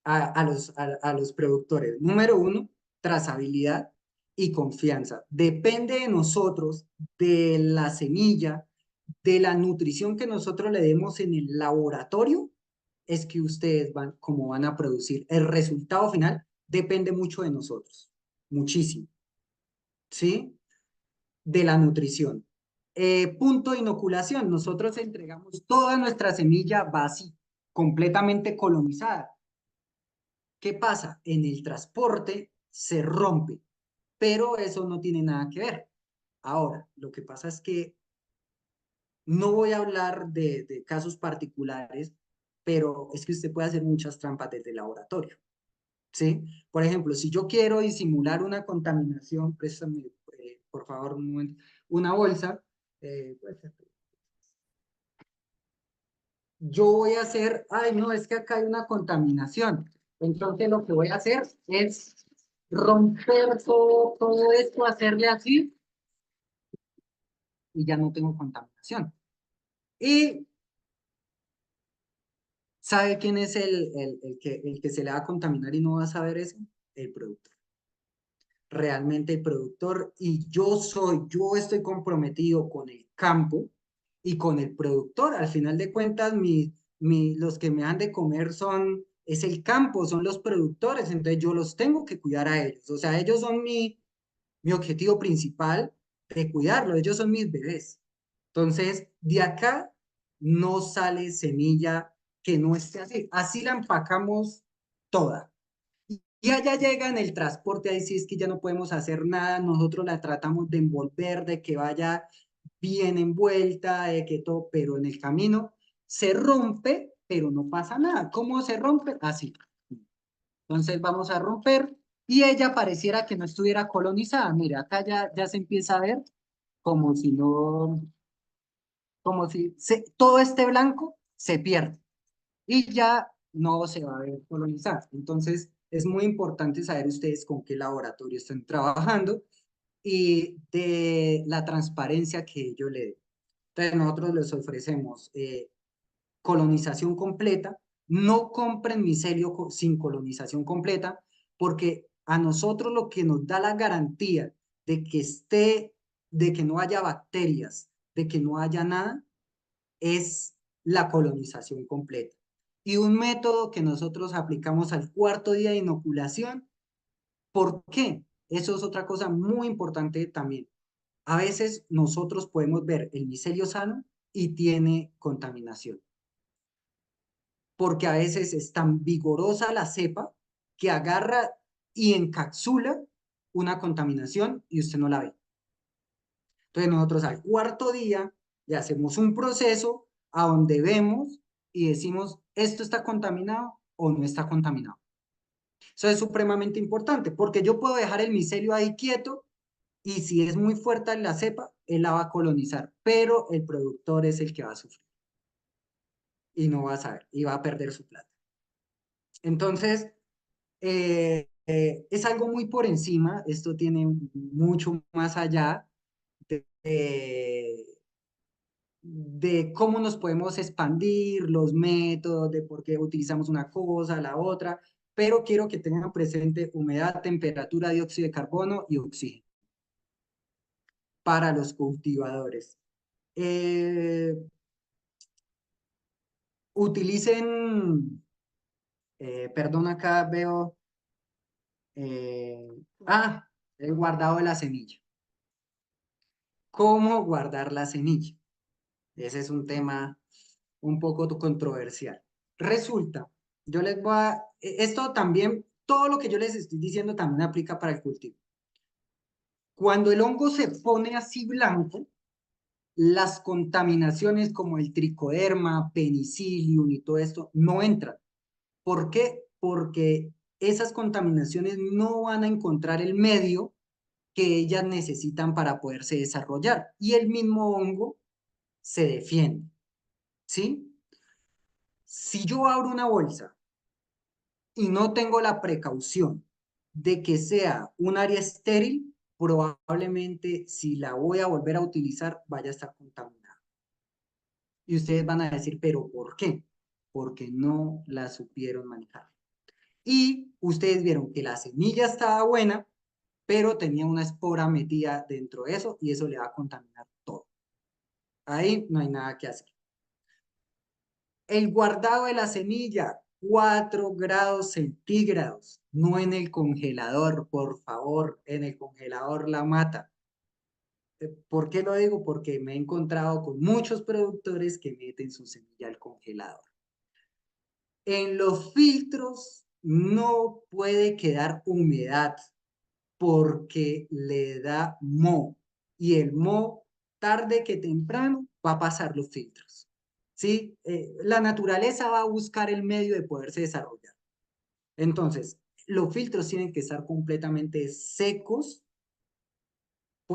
a los productores? Número uno, trazabilidad y confianza. Depende de nosotros, de la semilla, de la nutrición que nosotros le demos en el laboratorio, es que ustedes cómo van a producir. El resultado final depende mucho de nosotros, muchísimo, ¿sí? De la nutrición. Punto de inoculación. Nosotros entregamos toda nuestra semilla vacía, completamente colonizada. ¿Qué pasa? En el transporte se rompe, pero eso no tiene nada que ver. Ahora, lo que pasa es que No voy a hablar de casos particulares, pero es que usted puede hacer muchas trampas desde el laboratorio, ¿sí? Por ejemplo, si yo quiero disimular una contaminación, préstame, por favor, un momento, una bolsa, pues, yo voy a hacer, ay, no, es que acá hay una contaminación. Entonces lo que voy a hacer es romper todo esto, hacerle así y ya no tengo contaminación. Y ¿sabe quién es el que se le va a contaminar y no va a saber eso? El productor. Realmente el productor y yo estoy comprometido con el campo y con el productor. Al final de cuentas, los que me han de comer es el campo, son los productores, entonces yo los tengo que cuidar a ellos. O sea, ellos son mi objetivo principal de cuidarlo, ellos son mis bebés. Entonces, de acá no sale semilla que no esté así. Así la empacamos toda. Y allá llega en el transporte, ahí sí es que ya no podemos hacer nada, nosotros la tratamos de envolver, de que vaya bien envuelta, de que todo, pero en el camino se rompe, pero no pasa nada. ¿Cómo se rompe? Así. Entonces vamos a romper y ella pareciera que no estuviera colonizada. Mira, acá ya se empieza a ver como si no, como si todo este blanco se pierde y ya no se va a ver colonizada. Entonces, es muy importante saber ustedes con qué laboratorio están trabajando y de la transparencia que ellos le den. Entonces, nosotros les ofrecemos colonización completa. No compren micelio sin colonización completa, porque a nosotros lo que nos da la garantía de que de que no haya bacterias, de que no haya nada, es la colonización completa. Y un método que nosotros aplicamos al cuarto día de inoculación, ¿por qué? Eso es otra cosa muy importante también. A veces nosotros podemos ver el micelio sano y tiene contaminación, porque a veces es tan vigorosa la cepa que agarra y encapsula una contaminación y usted no la ve. Entonces nosotros al cuarto día le hacemos un proceso a donde vemos y decimos, ¿esto está contaminado o no está contaminado? Eso es supremamente importante porque yo puedo dejar el micelio ahí quieto y si es muy fuerte la cepa, él la va a colonizar, pero el productor es el que va a sufrir y no va a saber y va a perder su plata. Entonces, es algo muy por encima, esto tiene mucho más allá de, de cómo nos podemos expandir, los métodos, de por qué utilizamos una cosa, la otra, pero quiero que tengan presente humedad, temperatura, dióxido de carbono y oxígeno para los cultivadores. Eh, utilicen, perdón, acá veo, eh, el guardado de la semilla. ¿Cómo guardar la semilla? Ese es un tema un poco controversial. Resulta, yo les voy a, esto también, todo lo que yo les estoy diciendo también aplica para el cultivo. Cuando el hongo se pone así blanco, las contaminaciones como el tricoderma, penicillium y todo esto no entran. ¿Por qué? Porque esas contaminaciones no van a encontrar el medio que ellas necesitan para poderse desarrollar y el mismo hongo se defiende, ¿sí? Si yo abro una bolsa y no tengo la precaución de que sea un área estéril, probablemente si la voy a volver a utilizar vaya a estar contaminada. Y ustedes van a decir, ¿pero por qué? Porque no la supieron manejar. Y ustedes vieron que la semilla estaba buena, pero tenía una espora metida dentro de eso y eso le va a contaminar todo. Ahí no hay nada que hacer. El guardado de la semilla, 4 grados centígrados, no en el congelador, por favor, en el congelador la mata. ¿Por qué lo digo? Porque me he encontrado con muchos productores que meten su semilla al congelador. En los filtros no puede quedar humedad porque le da moho y el moho tarde que temprano va a pasar los filtros, ¿sí? La naturaleza va a buscar el medio de poderse desarrollar. Entonces, los filtros tienen que estar completamente secos.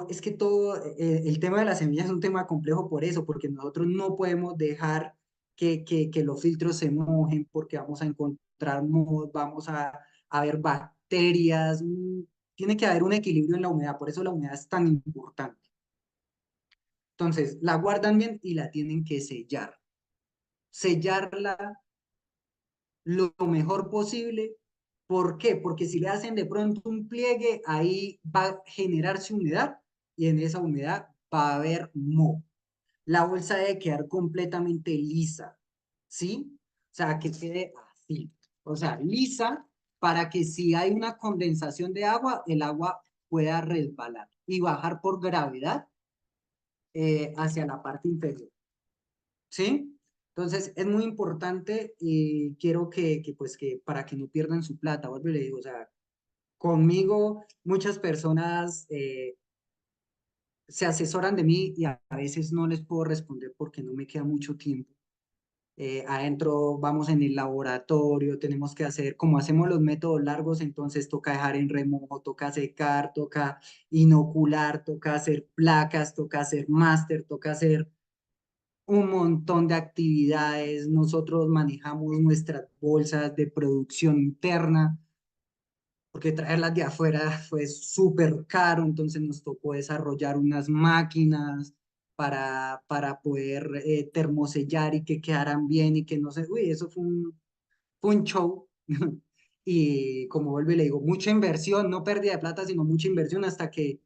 Es que todo, el tema de las semillas es un tema complejo por eso, porque nosotros no podemos dejar que los filtros se mojen, porque vamos a encontrar mohos, vamos a ver bacterias. Tiene que haber un equilibrio en la humedad, por eso la humedad es tan importante. Entonces, la guardan bien y la tienen que sellar. Sellarla lo mejor posible. ¿Por qué? Porque si le hacen de pronto un pliegue, ahí va a generarse humedad y en esa humedad va a haber moho. La bolsa debe quedar completamente lisa, ¿sí? O sea, que quede así. O sea, lisa para que si hay una condensación de agua, el agua pueda resbalar y bajar por gravedad hacia la parte inferior. ¿Sí? Entonces es muy importante y quiero pues que para que no pierdan su plata, vuelvo y le digo, o sea, conmigo muchas personas se asesoran de mí y a veces no les puedo responder porque no me queda mucho tiempo. Adentro vamos en el laboratorio, tenemos que hacer, como hacemos los métodos largos, entonces toca dejar en remojo, toca secar, toca inocular, toca hacer placas, toca hacer máster, toca hacer un montón de actividades. Nosotros manejamos nuestras bolsas de producción interna, porque traerlas de afuera fue súper caro, entonces nos tocó desarrollar unas máquinas para poder termosellar y que quedaran bien y que no se... Uy, eso fue un show. Y como vuelvo y le digo, mucha inversión, no pérdida de plata, sino mucha inversión hasta que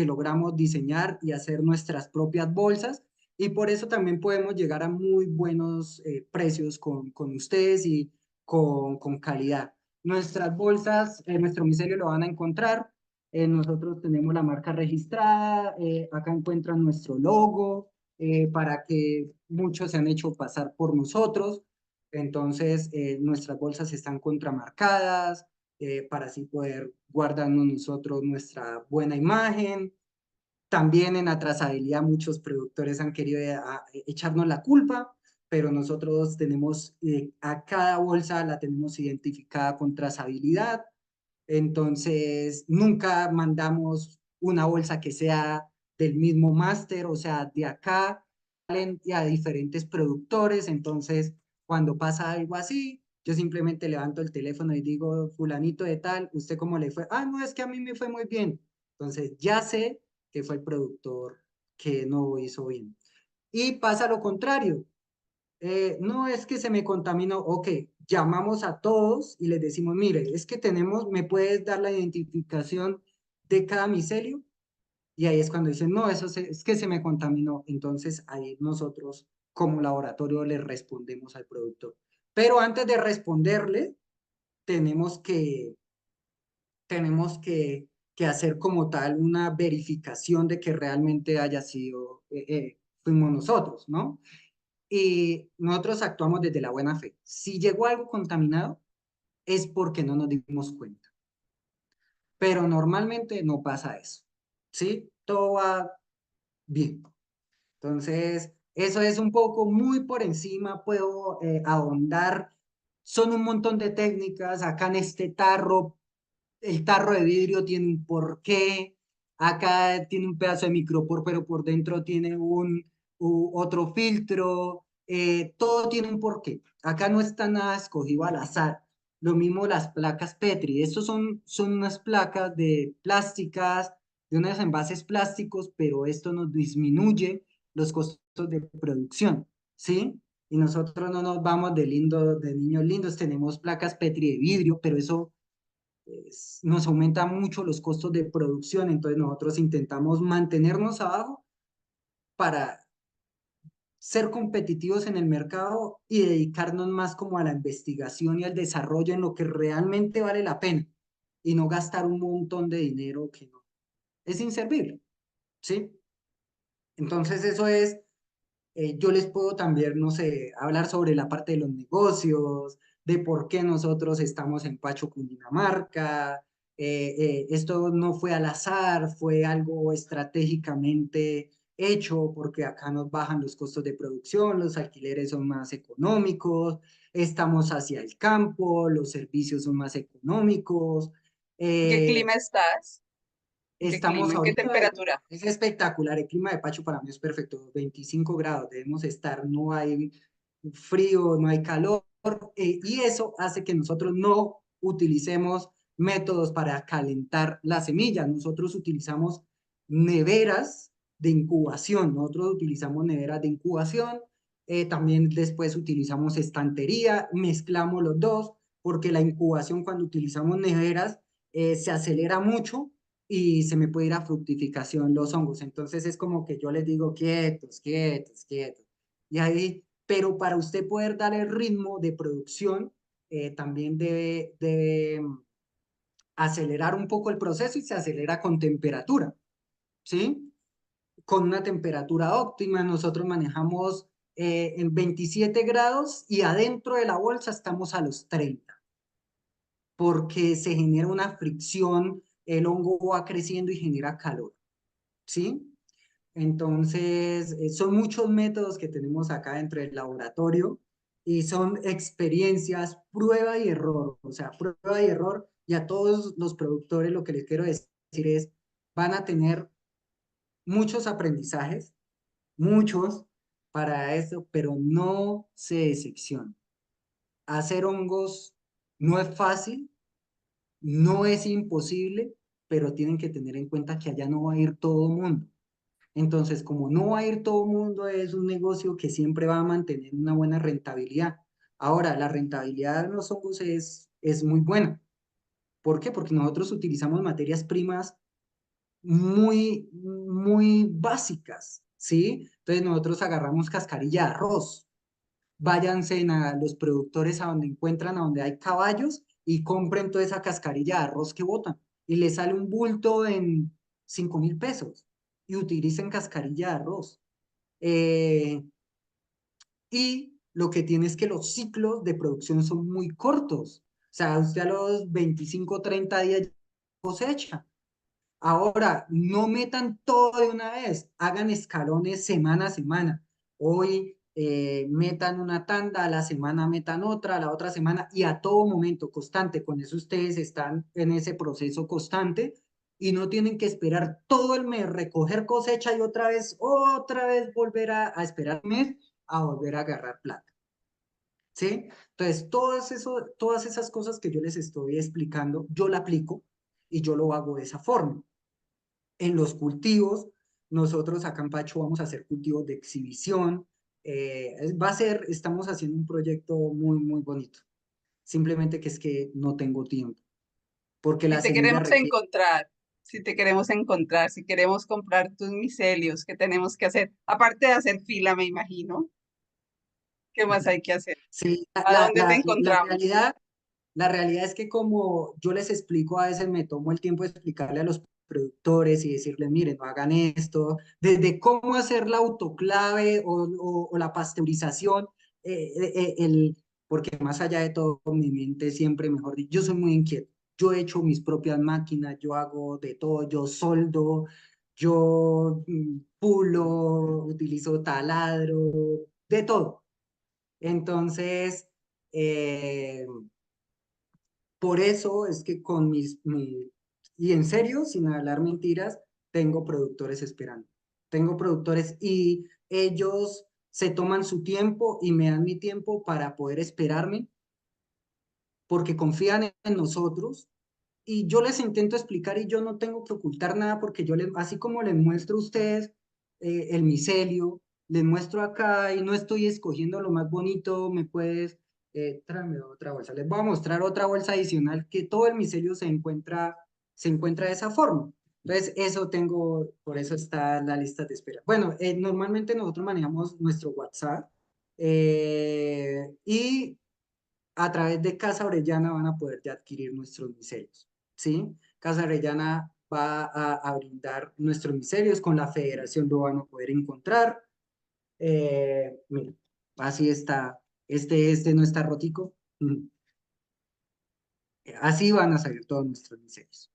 logramos diseñar y hacer nuestras propias bolsas. Y por eso también podemos llegar a muy buenos precios con ustedes y con calidad. Nuestras bolsas, nuestro micelio lo van a encontrar. Nosotros tenemos la marca registrada. Acá encuentran nuestro logo para que muchos se han hecho pasar por nosotros. Entonces, nuestras bolsas están contramarcadas para así poder guardarnos nosotros nuestra buena imagen. También en la trazabilidad muchos productores han querido echarnos la culpa, pero nosotros tenemos a cada bolsa la tenemos identificada con trazabilidad. Entonces, nunca mandamos una bolsa que sea del mismo máster, o sea, de acá salen a diferentes productores. Entonces, cuando pasa algo así, yo simplemente levanto el teléfono y digo, fulanito de tal, ¿usted cómo le fue? Ah, no, es que a mí me fue muy bien. Entonces, ya sé que fue el productor que no hizo bien. Y pasa lo contrario. No es que se me contaminó, ok, llamamos a todos y les decimos, mire, es que tenemos, ¿me puedes dar la identificación de cada micelio? Y ahí es cuando dicen, no, es que se me contaminó. Entonces ahí nosotros como laboratorio le respondemos al productor. Pero antes de responderle, tenemos que, tenemos que hacer como tal una verificación de que realmente haya sido, fuimos nosotros, ¿no? Y nosotros actuamos desde la buena fe. Si llegó algo contaminado, es porque no nos dimos cuenta. Pero normalmente no pasa eso. ¿Sí? Todo va bien. Entonces, eso es un poco muy por encima, puedo ahondar. Son un montón de técnicas. Acá en este tarro, el tarro de vidrio tiene un porqué. Acá tiene un pedazo de micropor, pero por dentro tiene otro filtro. Todo tiene un porqué. Acá no está nada escogido al azar. Lo mismo las placas Petri. Estos son unas placas de plásticas, de unos envases plásticos, pero esto nos disminuye los costos de producción, ¿sí? Y nosotros no nos vamos de lindo, de niños lindos, tenemos placas Petri de vidrio, pero eso nos aumenta mucho los costos de producción, entonces nosotros intentamos mantenernos abajo para ser competitivos en el mercado y dedicarnos más como a la investigación y al desarrollo en lo que realmente vale la pena y no gastar un montón de dinero que no es inservible, ¿sí? Entonces eso es, yo les puedo también, no sé, hablar sobre la parte de los negocios, de por qué nosotros estamos en Pacho, Cundinamarca. Esto no fue al azar, fue algo estratégicamente hecho porque acá nos bajan los costos de producción, los alquileres son más económicos, estamos hacia el campo, los servicios son más económicos. ¿En qué eh, clima estás? ¿En qué Estamos clima? ¿En qué ahorita, temperatura? es espectacular, el clima de Pacho para mí es perfecto, 25 grados, debemos estar, no hay frío, no hay calor, y eso hace que nosotros no utilicemos métodos para calentar las semillas, nosotros utilizamos neveras de incubación, nosotros utilizamos neveras de incubación, también después utilizamos estantería, mezclamos los dos, porque la incubación cuando utilizamos neveras se acelera mucho y se me puede ir a fructificación los hongos. Entonces es como que yo les digo quietos, quietos, quietos. Y ahí, pero para usted poder dar el ritmo de producción, también debe acelerar un poco el proceso y se acelera con temperatura, ¿sí? Con una temperatura óptima, nosotros manejamos en 27 grados y adentro de la bolsa estamos a los 30 porque se genera una fricción, el hongo va creciendo y genera calor. ¿Sí? Entonces, son muchos métodos que tenemos acá dentro del laboratorio y son experiencias, prueba y error, o sea, prueba y error. Y a todos los productores lo que les quiero decir es, van a tener muchos aprendizajes, muchos para eso, pero no se decepcionen. Hacer hongos no es fácil, no es imposible, pero tienen que tener en cuenta que allá no va a ir todo el mundo. Entonces, como no va a ir todo el mundo, es un negocio que siempre va a mantener una buena rentabilidad. Ahora, la rentabilidad de los hongos es muy buena. ¿Por qué? Porque nosotros utilizamos materias primas muy básicas, ¿sí? Entonces, nosotros agarramos cascarilla de arroz. Váyanse a los productores a donde encuentran, a donde hay caballos y compren toda esa cascarilla de arroz que botan. Y les sale un bulto en 5.000 pesos y utilicen cascarilla de arroz. Eh, y lo que tiene es que los ciclos de producción son muy cortos. O sea, usted a los 25 o 30 días cosecha. Ahora, no metan todo de una vez, hagan escalones semana a semana. Hoy metan una tanda, a la semana metan otra, a la otra semana y a todo momento constante. Con eso ustedes están en ese proceso constante y no tienen que esperar todo el mes, recoger cosecha y otra vez volver a esperar un mes a volver a agarrar plata. ¿Sí? Entonces, todas esas cosas que yo les estoy explicando, yo la aplico y yo lo hago de esa forma. En los cultivos, nosotros acá en Pacho vamos a hacer cultivos de exhibición. Estamos haciendo un proyecto muy bonito. Simplemente que es que no tengo tiempo, porque Si la te semilla queremos requiere. encontrar, si te queremos encontrar, si queremos comprar tus micelios, ¿qué tenemos que hacer? Aparte de hacer fila, me imagino, ¿qué más hay que hacer? Sí, ¿A dónde te encontramos? la realidad es que como yo les explico, a veces me tomo el tiempo de explicarle a los productores y decirles, miren, no hagan esto, desde cómo hacer la autoclave o la pasteurización, porque más allá de todo, mi mente siempre, mejor dicho, yo soy muy inquieto. Yo he hecho mis propias máquinas, yo hago de todo, yo soldo, yo pulo, utilizo taladro, de todo. Entonces, eh, por eso es que y en serio, sin hablar mentiras, tengo productores esperando. Tengo productores y ellos se toman su tiempo y me dan mi tiempo para poder esperarme porque confían en nosotros y yo les intento explicar y yo no tengo que ocultar nada porque así como les muestro a ustedes el micelio, les muestro acá y no estoy escogiendo lo más bonito, tráeme otra bolsa, les voy a mostrar otra bolsa adicional que todo el micelio se encuentra de esa forma. Entonces, por eso está la lista de espera. Bueno, normalmente nosotros manejamos nuestro WhatsApp y a través de Casa Orellana van a poder ya adquirir nuestros miserios, ¿sí? Casa Orellana va a brindar nuestros miserios, con la federación lo van a poder encontrar. Mira, así está, este no está rotico. Así van a salir todos nuestros miserios.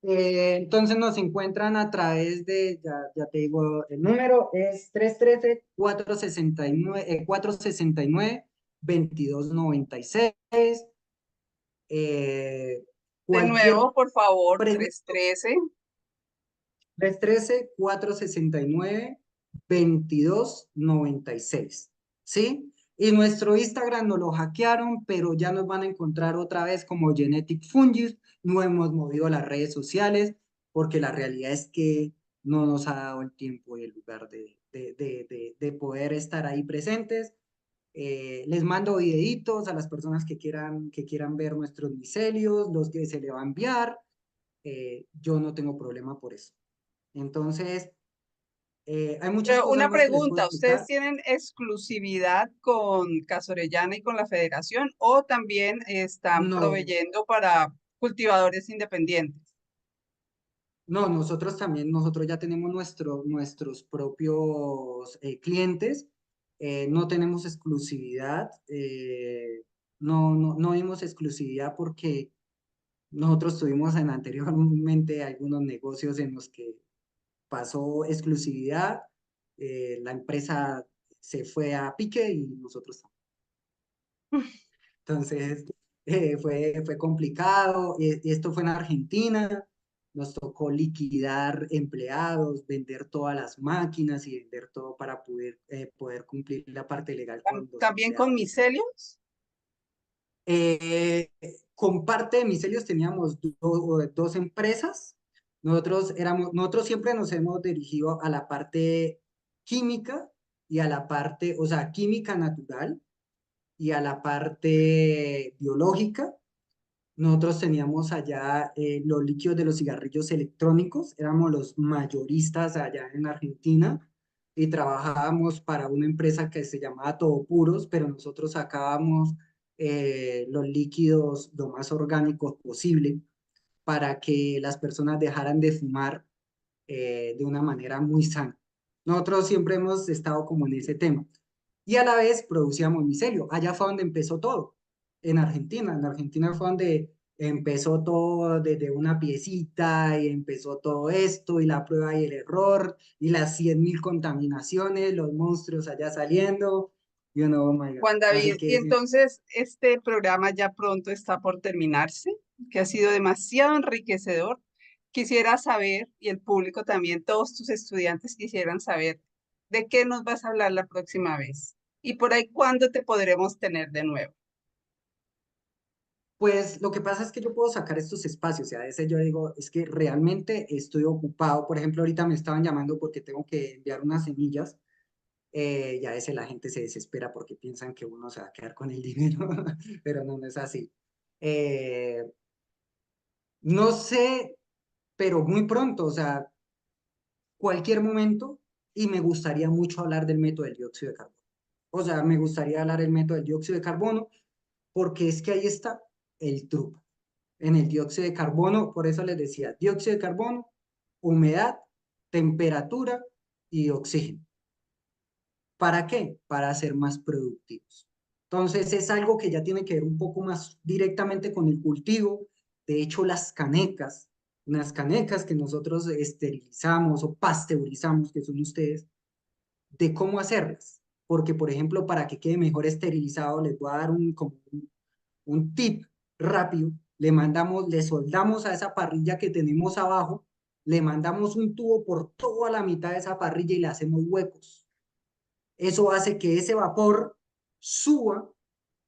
Entonces nos encuentran a través de, ya te digo, el número es 313-469-2296. Eh, De cualquier nuevo, por favor, pregunta, 313. 313-469-2296, ¿sí? Y nuestro Instagram nos lo hackearon, pero ya nos van a encontrar otra vez como Genetic Fungis. No hemos movido las redes sociales porque la realidad es que no nos ha dado el tiempo y el lugar de poder estar ahí presentes. Les mando videitos a las personas que quieran ver nuestros micelios, los que se le va a enviar. Yo no tengo problema por eso. Entonces, hay muchas Pero cosas una más que les puedo pregunta, ¿ustedes explicar. tienen exclusividad con Casorellana y con la Federación o también están No, proveyendo para cultivadores independientes? no, nosotros también, nosotros ya tenemos nuestros propios clientes. No tenemos exclusividad. No dimos exclusividad porque nosotros tuvimos anteriormente algunos negocios en los que pasó exclusividad. La empresa se fue a pique y nosotros también. Entonces, fue complicado. Y esto fue en Argentina. Nos tocó liquidar empleados, vender todas las máquinas y vender todo para poder cumplir la parte legal con los ¿También con empleados. micelios? Eh, con parte de Miselios teníamos dos empresas. Nosotros siempre nos hemos dirigido a la parte química y a la parte, o sea, química natural y a la parte biológica. Nosotros teníamos allá los líquidos de los cigarrillos electrónicos, éramos los mayoristas allá en Argentina y trabajábamos para una empresa que se llamaba Todopuros, pero nosotros sacábamos los líquidos lo más orgánicos posible para que las personas dejaran de fumar de una manera muy sana. Nosotros siempre hemos estado como en ese tema. Y a la vez producíamos micelio. Allá fue donde empezó todo, en Argentina. En Argentina fue donde empezó todo desde una piecita y empezó todo esto y la prueba y el error y las 100.000 contaminaciones, los monstruos allá saliendo. Y uno, oh my God. Juan Así David, y que sí. entonces este programa ya pronto está por terminarse, que ha sido demasiado enriquecedor. Quisiera saber, y el público también, todos tus estudiantes quisieran saber de qué nos vas a hablar la próxima vez. Y por ahí, ¿cuándo te podremos tener de nuevo? Pues lo que pasa es que yo puedo sacar estos espacios y a veces yo digo, es que realmente estoy ocupado. Por ejemplo, ahorita me estaban llamando porque tengo que enviar unas semillas y a veces la gente se desespera porque piensan que uno se va a quedar con el dinero, pero no, no es así. Eh, no sé, pero muy pronto, o sea, cualquier momento, y me gustaría mucho hablar del método del dióxido de carbono. O sea, me gustaría hablar del método del dióxido de carbono porque es que ahí está el truco. En el dióxido de carbono, por eso les decía, dióxido de carbono, humedad, temperatura y oxígeno. ¿Para qué? Para ser más productivos. Entonces es algo que ya tiene que ver un poco más directamente con el cultivo. De hecho, unas canecas que nosotros esterilizamos o pasteurizamos, que son ustedes, de cómo hacerlas. Porque, por ejemplo, para que quede mejor esterilizado, les voy a dar un tip rápido. Le soldamos a esa parrilla que tenemos abajo, le mandamos un tubo por toda la mitad de esa parrilla y le hacemos huecos. Eso hace que ese vapor suba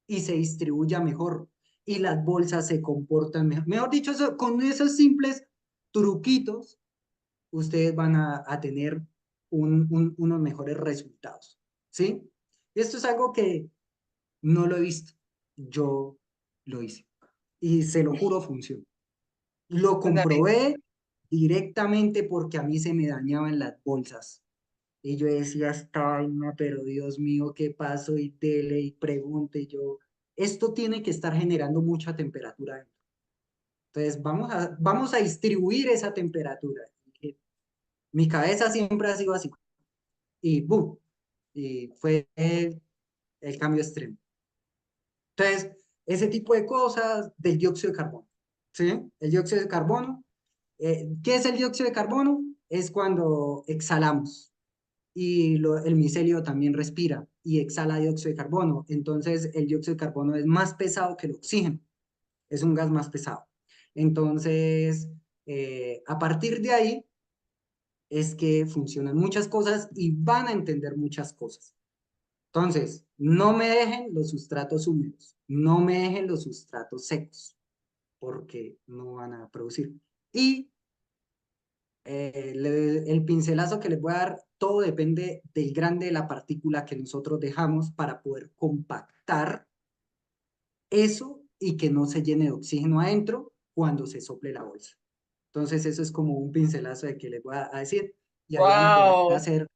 y se distribuya mejor y las bolsas se comportan mejor. Mejor dicho, con esos simples truquitos, ustedes van a tener unos mejores resultados. ¿Sí? Y esto es algo que no lo he visto. Yo lo hice. Y se lo juro, funciona. Lo Juan David, comprobé directamente porque a mí se me dañaban las bolsas. Y yo decía, esta vaina, pero Dios mío, ¿qué pasó? Y tele y pregunte y yo, esto tiene que estar generando mucha temperatura dentro. Entonces, vamos a distribuir esa temperatura. Y mi cabeza siempre ha sido así. Y ¡boom! Y fue el cambio extremo. Entonces, ese tipo de cosas del dióxido de carbono. ¿Sí? El dióxido de carbono. ¿Qué es el dióxido de carbono? Es cuando exhalamos y el micelio también respira y exhala dióxido de carbono. Entonces, el dióxido de carbono es más pesado que el oxígeno, es un gas más pesado. Entonces, a partir de ahí es que funcionan muchas cosas y van a entender muchas cosas. Entonces, no me dejen los sustratos húmedos, no me dejen los sustratos secos, porque no van a producir. Y el pincelazo que les voy a dar, todo depende del grande de la partícula que nosotros dejamos para poder compactar eso y que no se llene de oxígeno adentro cuando se sople la bolsa. Entonces, eso es como un pincelazo de que les voy a decir y ahí van a poder Wow. hacer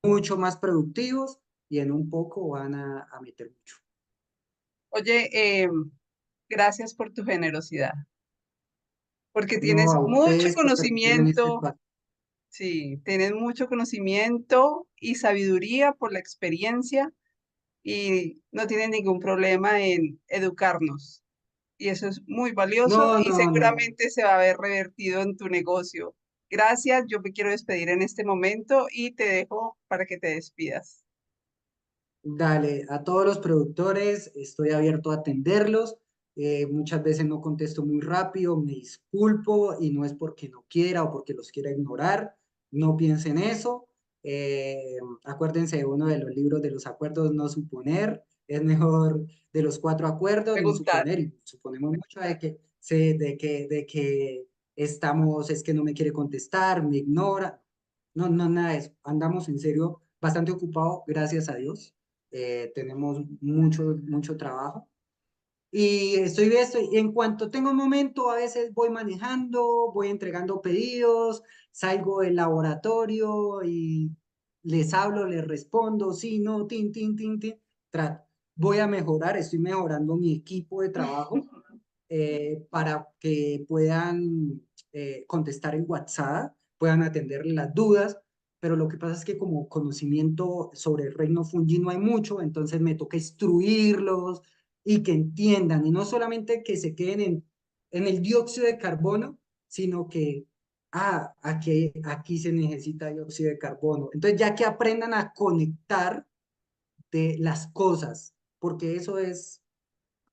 mucho más productivos y en un poco van a meter mucho. Oye, gracias por tu generosidad, porque No, tienes a mucho ustedes por permitirme este conocimiento, espacio. sí, tienes mucho conocimiento y sabiduría por la experiencia y no tienes ningún problema en educarnos. Y eso es muy valioso No, y no, no. seguramente se va a ver revertido en tu negocio. Gracias, yo me quiero despedir en este momento y te dejo para que te despidas. Dale, a todos los productores, estoy abierto a atenderlos. Muchas veces no contesto muy rápido, me disculpo y no es porque no quiera o porque los quiera ignorar. No piensen eso. Acuérdense de uno de los libros de los acuerdos, no suponer. Es mejor de los cuatro acuerdos, no Preguntar. suponer. Y suponemos mucho de que estamos, es que no me quiere contestar, me ignora. No, no, nada de eso. Andamos en serio bastante ocupados, gracias a Dios. Tenemos mucho, mucho trabajo. Y en cuanto tengo un momento, a veces voy manejando, voy entregando pedidos, salgo del laboratorio y les hablo, les respondo, sí, no, tin, tin, tin, tin. Trato. Voy a mejorar, estoy mejorando mi equipo de trabajo para que puedan contestar en WhatsApp, puedan atenderle las dudas, pero lo que pasa es que como conocimiento sobre el reino fungi no hay mucho, entonces me toca instruirlos y que entiendan, y no solamente que se queden en el dióxido de carbono, sino que, aquí se necesita dióxido de carbono. Entonces, ya que aprendan a conectar de las cosas, porque eso es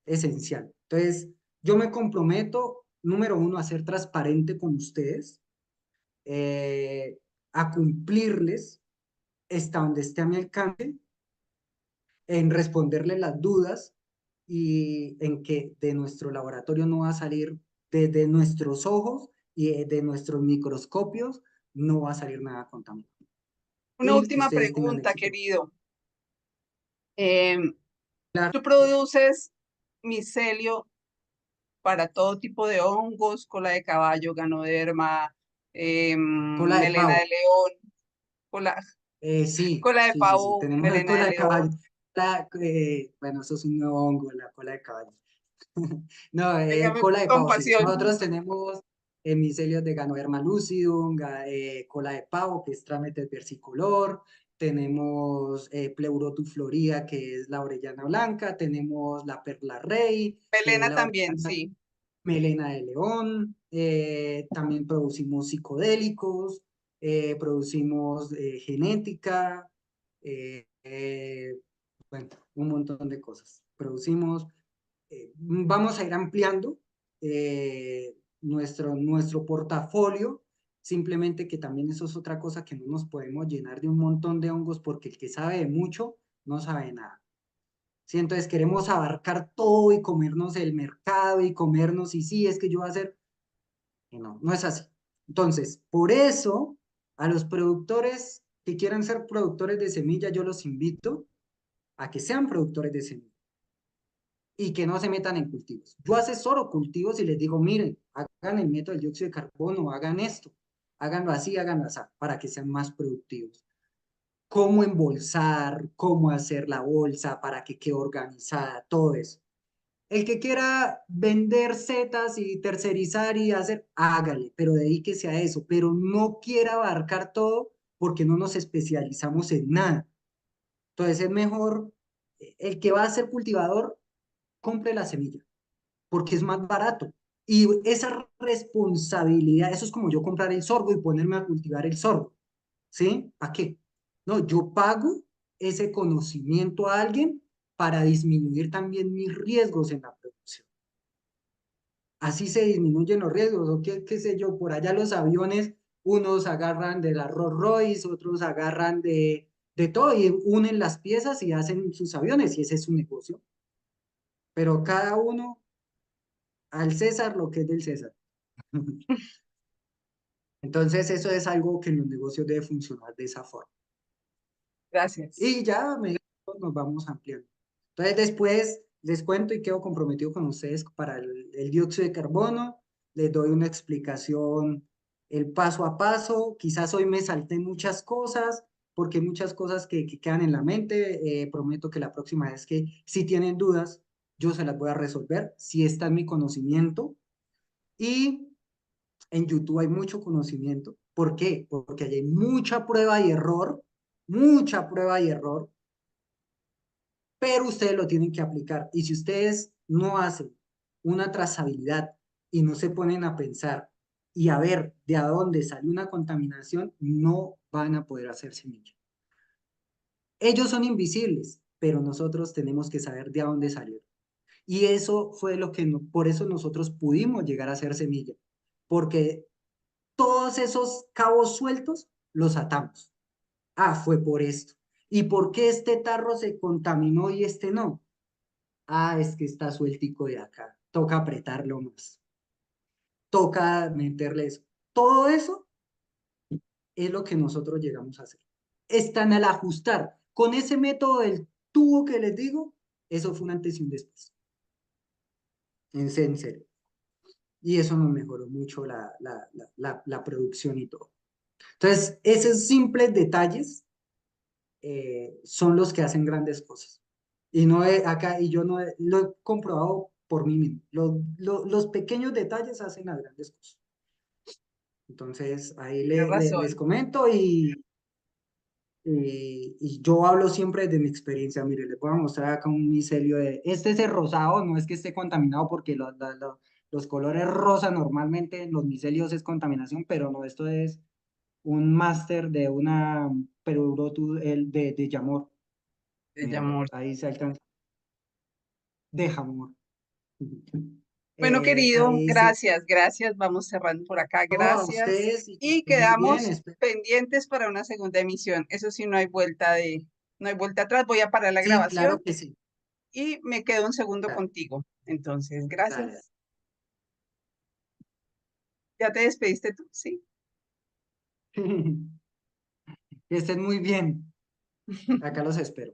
esencial. Entonces, yo me comprometo, número uno, a ser transparente con ustedes, eh, a cumplirles hasta donde esté a mi alcance, en responderles las dudas y en que de nuestro laboratorio no va a salir, desde nuestros ojos y de nuestros microscopios, no va a salir nada contaminado. Una Y que última ustedes tengan pregunta, éxito. querido. Em, Claro, ¿Tú produces micelio para todo tipo de hongos, cola de caballo, ganoderma, cola de melena de pavo. león, cola, Sí, cola de sí, sí, sí, pavo, tenemos el melena de cola de caballo. león? Bueno, eso es un nuevo hongo, la cola de caballo. No, Dígame cola de con pavo, sí. pasión. Nosotros tenemos micelios de Ganoderma lucidum, cola de pavo, que es Trametes versicolor, tenemos Pleurotu-floría, que es la orellana blanca, tenemos la perla rey, que es Melena la también, orellana sí. melena de león, también producimos psicodélicos, producimos genética, bueno, un montón de cosas. Producimos, vamos a ir ampliando nuestro portafolio, simplemente que también eso es otra cosa que no nos podemos llenar de un montón de hongos porque el que sabe de mucho no sabe nada. ¿Sí? Entonces queremos abarcar todo y comernos el mercado y comernos, y sí, es que yo voy a hacer, y no, no es así. Entonces, por eso, a los productores que quieran ser productores de semilla, yo los invito a que sean productores de semilla y que no se metan en cultivos. Yo asesoro cultivos y les digo, miren, hagan el método del dióxido de carbono, hagan esto, háganlo así, para que sean más productivos. Cómo embolsar, cómo hacer la bolsa para que quede organizada, todo eso. El que quiera vender setas y tercerizar y hacer, hágale, pero dedíquese a eso, pero no quiera abarcar todo porque no nos especializamos en nada. Entonces es mejor, el que va a ser cultivador, compre la semilla, porque es más barato Y esa responsabilidad, eso es como yo comprar el sorgo y ponerme a cultivar el sorgo, ¿sí? ¿Para qué? No, yo pago ese conocimiento a alguien para disminuir también mis riesgos en la producción. Así se disminuyen los riesgos, o qué sé yo, por allá los aviones, unos agarran de la Rolls Royce, otros agarran de todo y unen las piezas y hacen sus aviones y ese es su negocio. Pero cada uno al César lo que es del César. Entonces eso es algo que en los negocios debe funcionar de esa forma. Gracias. Y ya nos vamos ampliando. Entonces después les cuento y quedo comprometido con ustedes para el dióxido de carbono. Les doy una explicación, el paso a paso. Quizás hoy me salté muchas cosas, porque hay muchas cosas que quedan en la mente. Prometo que la próxima vez que si tienen dudas, yo se las voy a resolver, si está en mi conocimiento. Y en YouTube hay mucho conocimiento. ¿Por qué? Porque allí hay mucha prueba y error, pero ustedes lo tienen que aplicar. Y si ustedes no hacen una trazabilidad y no se ponen a pensar y a ver de a dónde sale una contaminación, no van a poder hacer semilla. Ellos son invisibles, pero nosotros tenemos que saber de a dónde salieron. Y eso fue lo que, por eso nosotros pudimos llegar a ser semilla, porque todos esos cabos sueltos los atamos. Ah, fue por esto. ¿Y por qué este tarro se contaminó y este no? Ah, es que está sueltico de acá. Toca apretarlo más. Toca meterle eso. Todo eso es lo que nosotros llegamos a hacer. Están al ajustar. Con ese método del tubo que les digo, eso fue un antes y un después. En serio. Y eso nos mejoró mucho la producción y todo. Entonces, esos simples detalles son los que hacen grandes cosas. Y no acá, y yo no lo he comprobado por mí mismo. Los pequeños detalles hacen las grandes cosas. Entonces, ahí Tienes les razón. comento y yo hablo siempre de mi experiencia. Mire, les voy a mostrar acá un micelio este es el rosado, no es que esté contaminado porque los colores rosa normalmente en los micelios es contaminación, pero no, esto es un máster de una el de Yamor. De Mira, amor. ahí se alcanza. De jamón. Bueno, querido, Ahí dice, gracias, gracias. Vamos cerrando por acá. no, a Gracias. ustedes y que Y estén muy bien. quedamos pendientes para una segunda emisión. Eso sí, no hay vuelta atrás. Voy a parar la Sí, grabación claro que sí. y me quedo un segundo Dale, contigo. Entonces, dale. gracias. ¿Ya te despediste tú? Sí. Que estén muy bien. Acá los espero.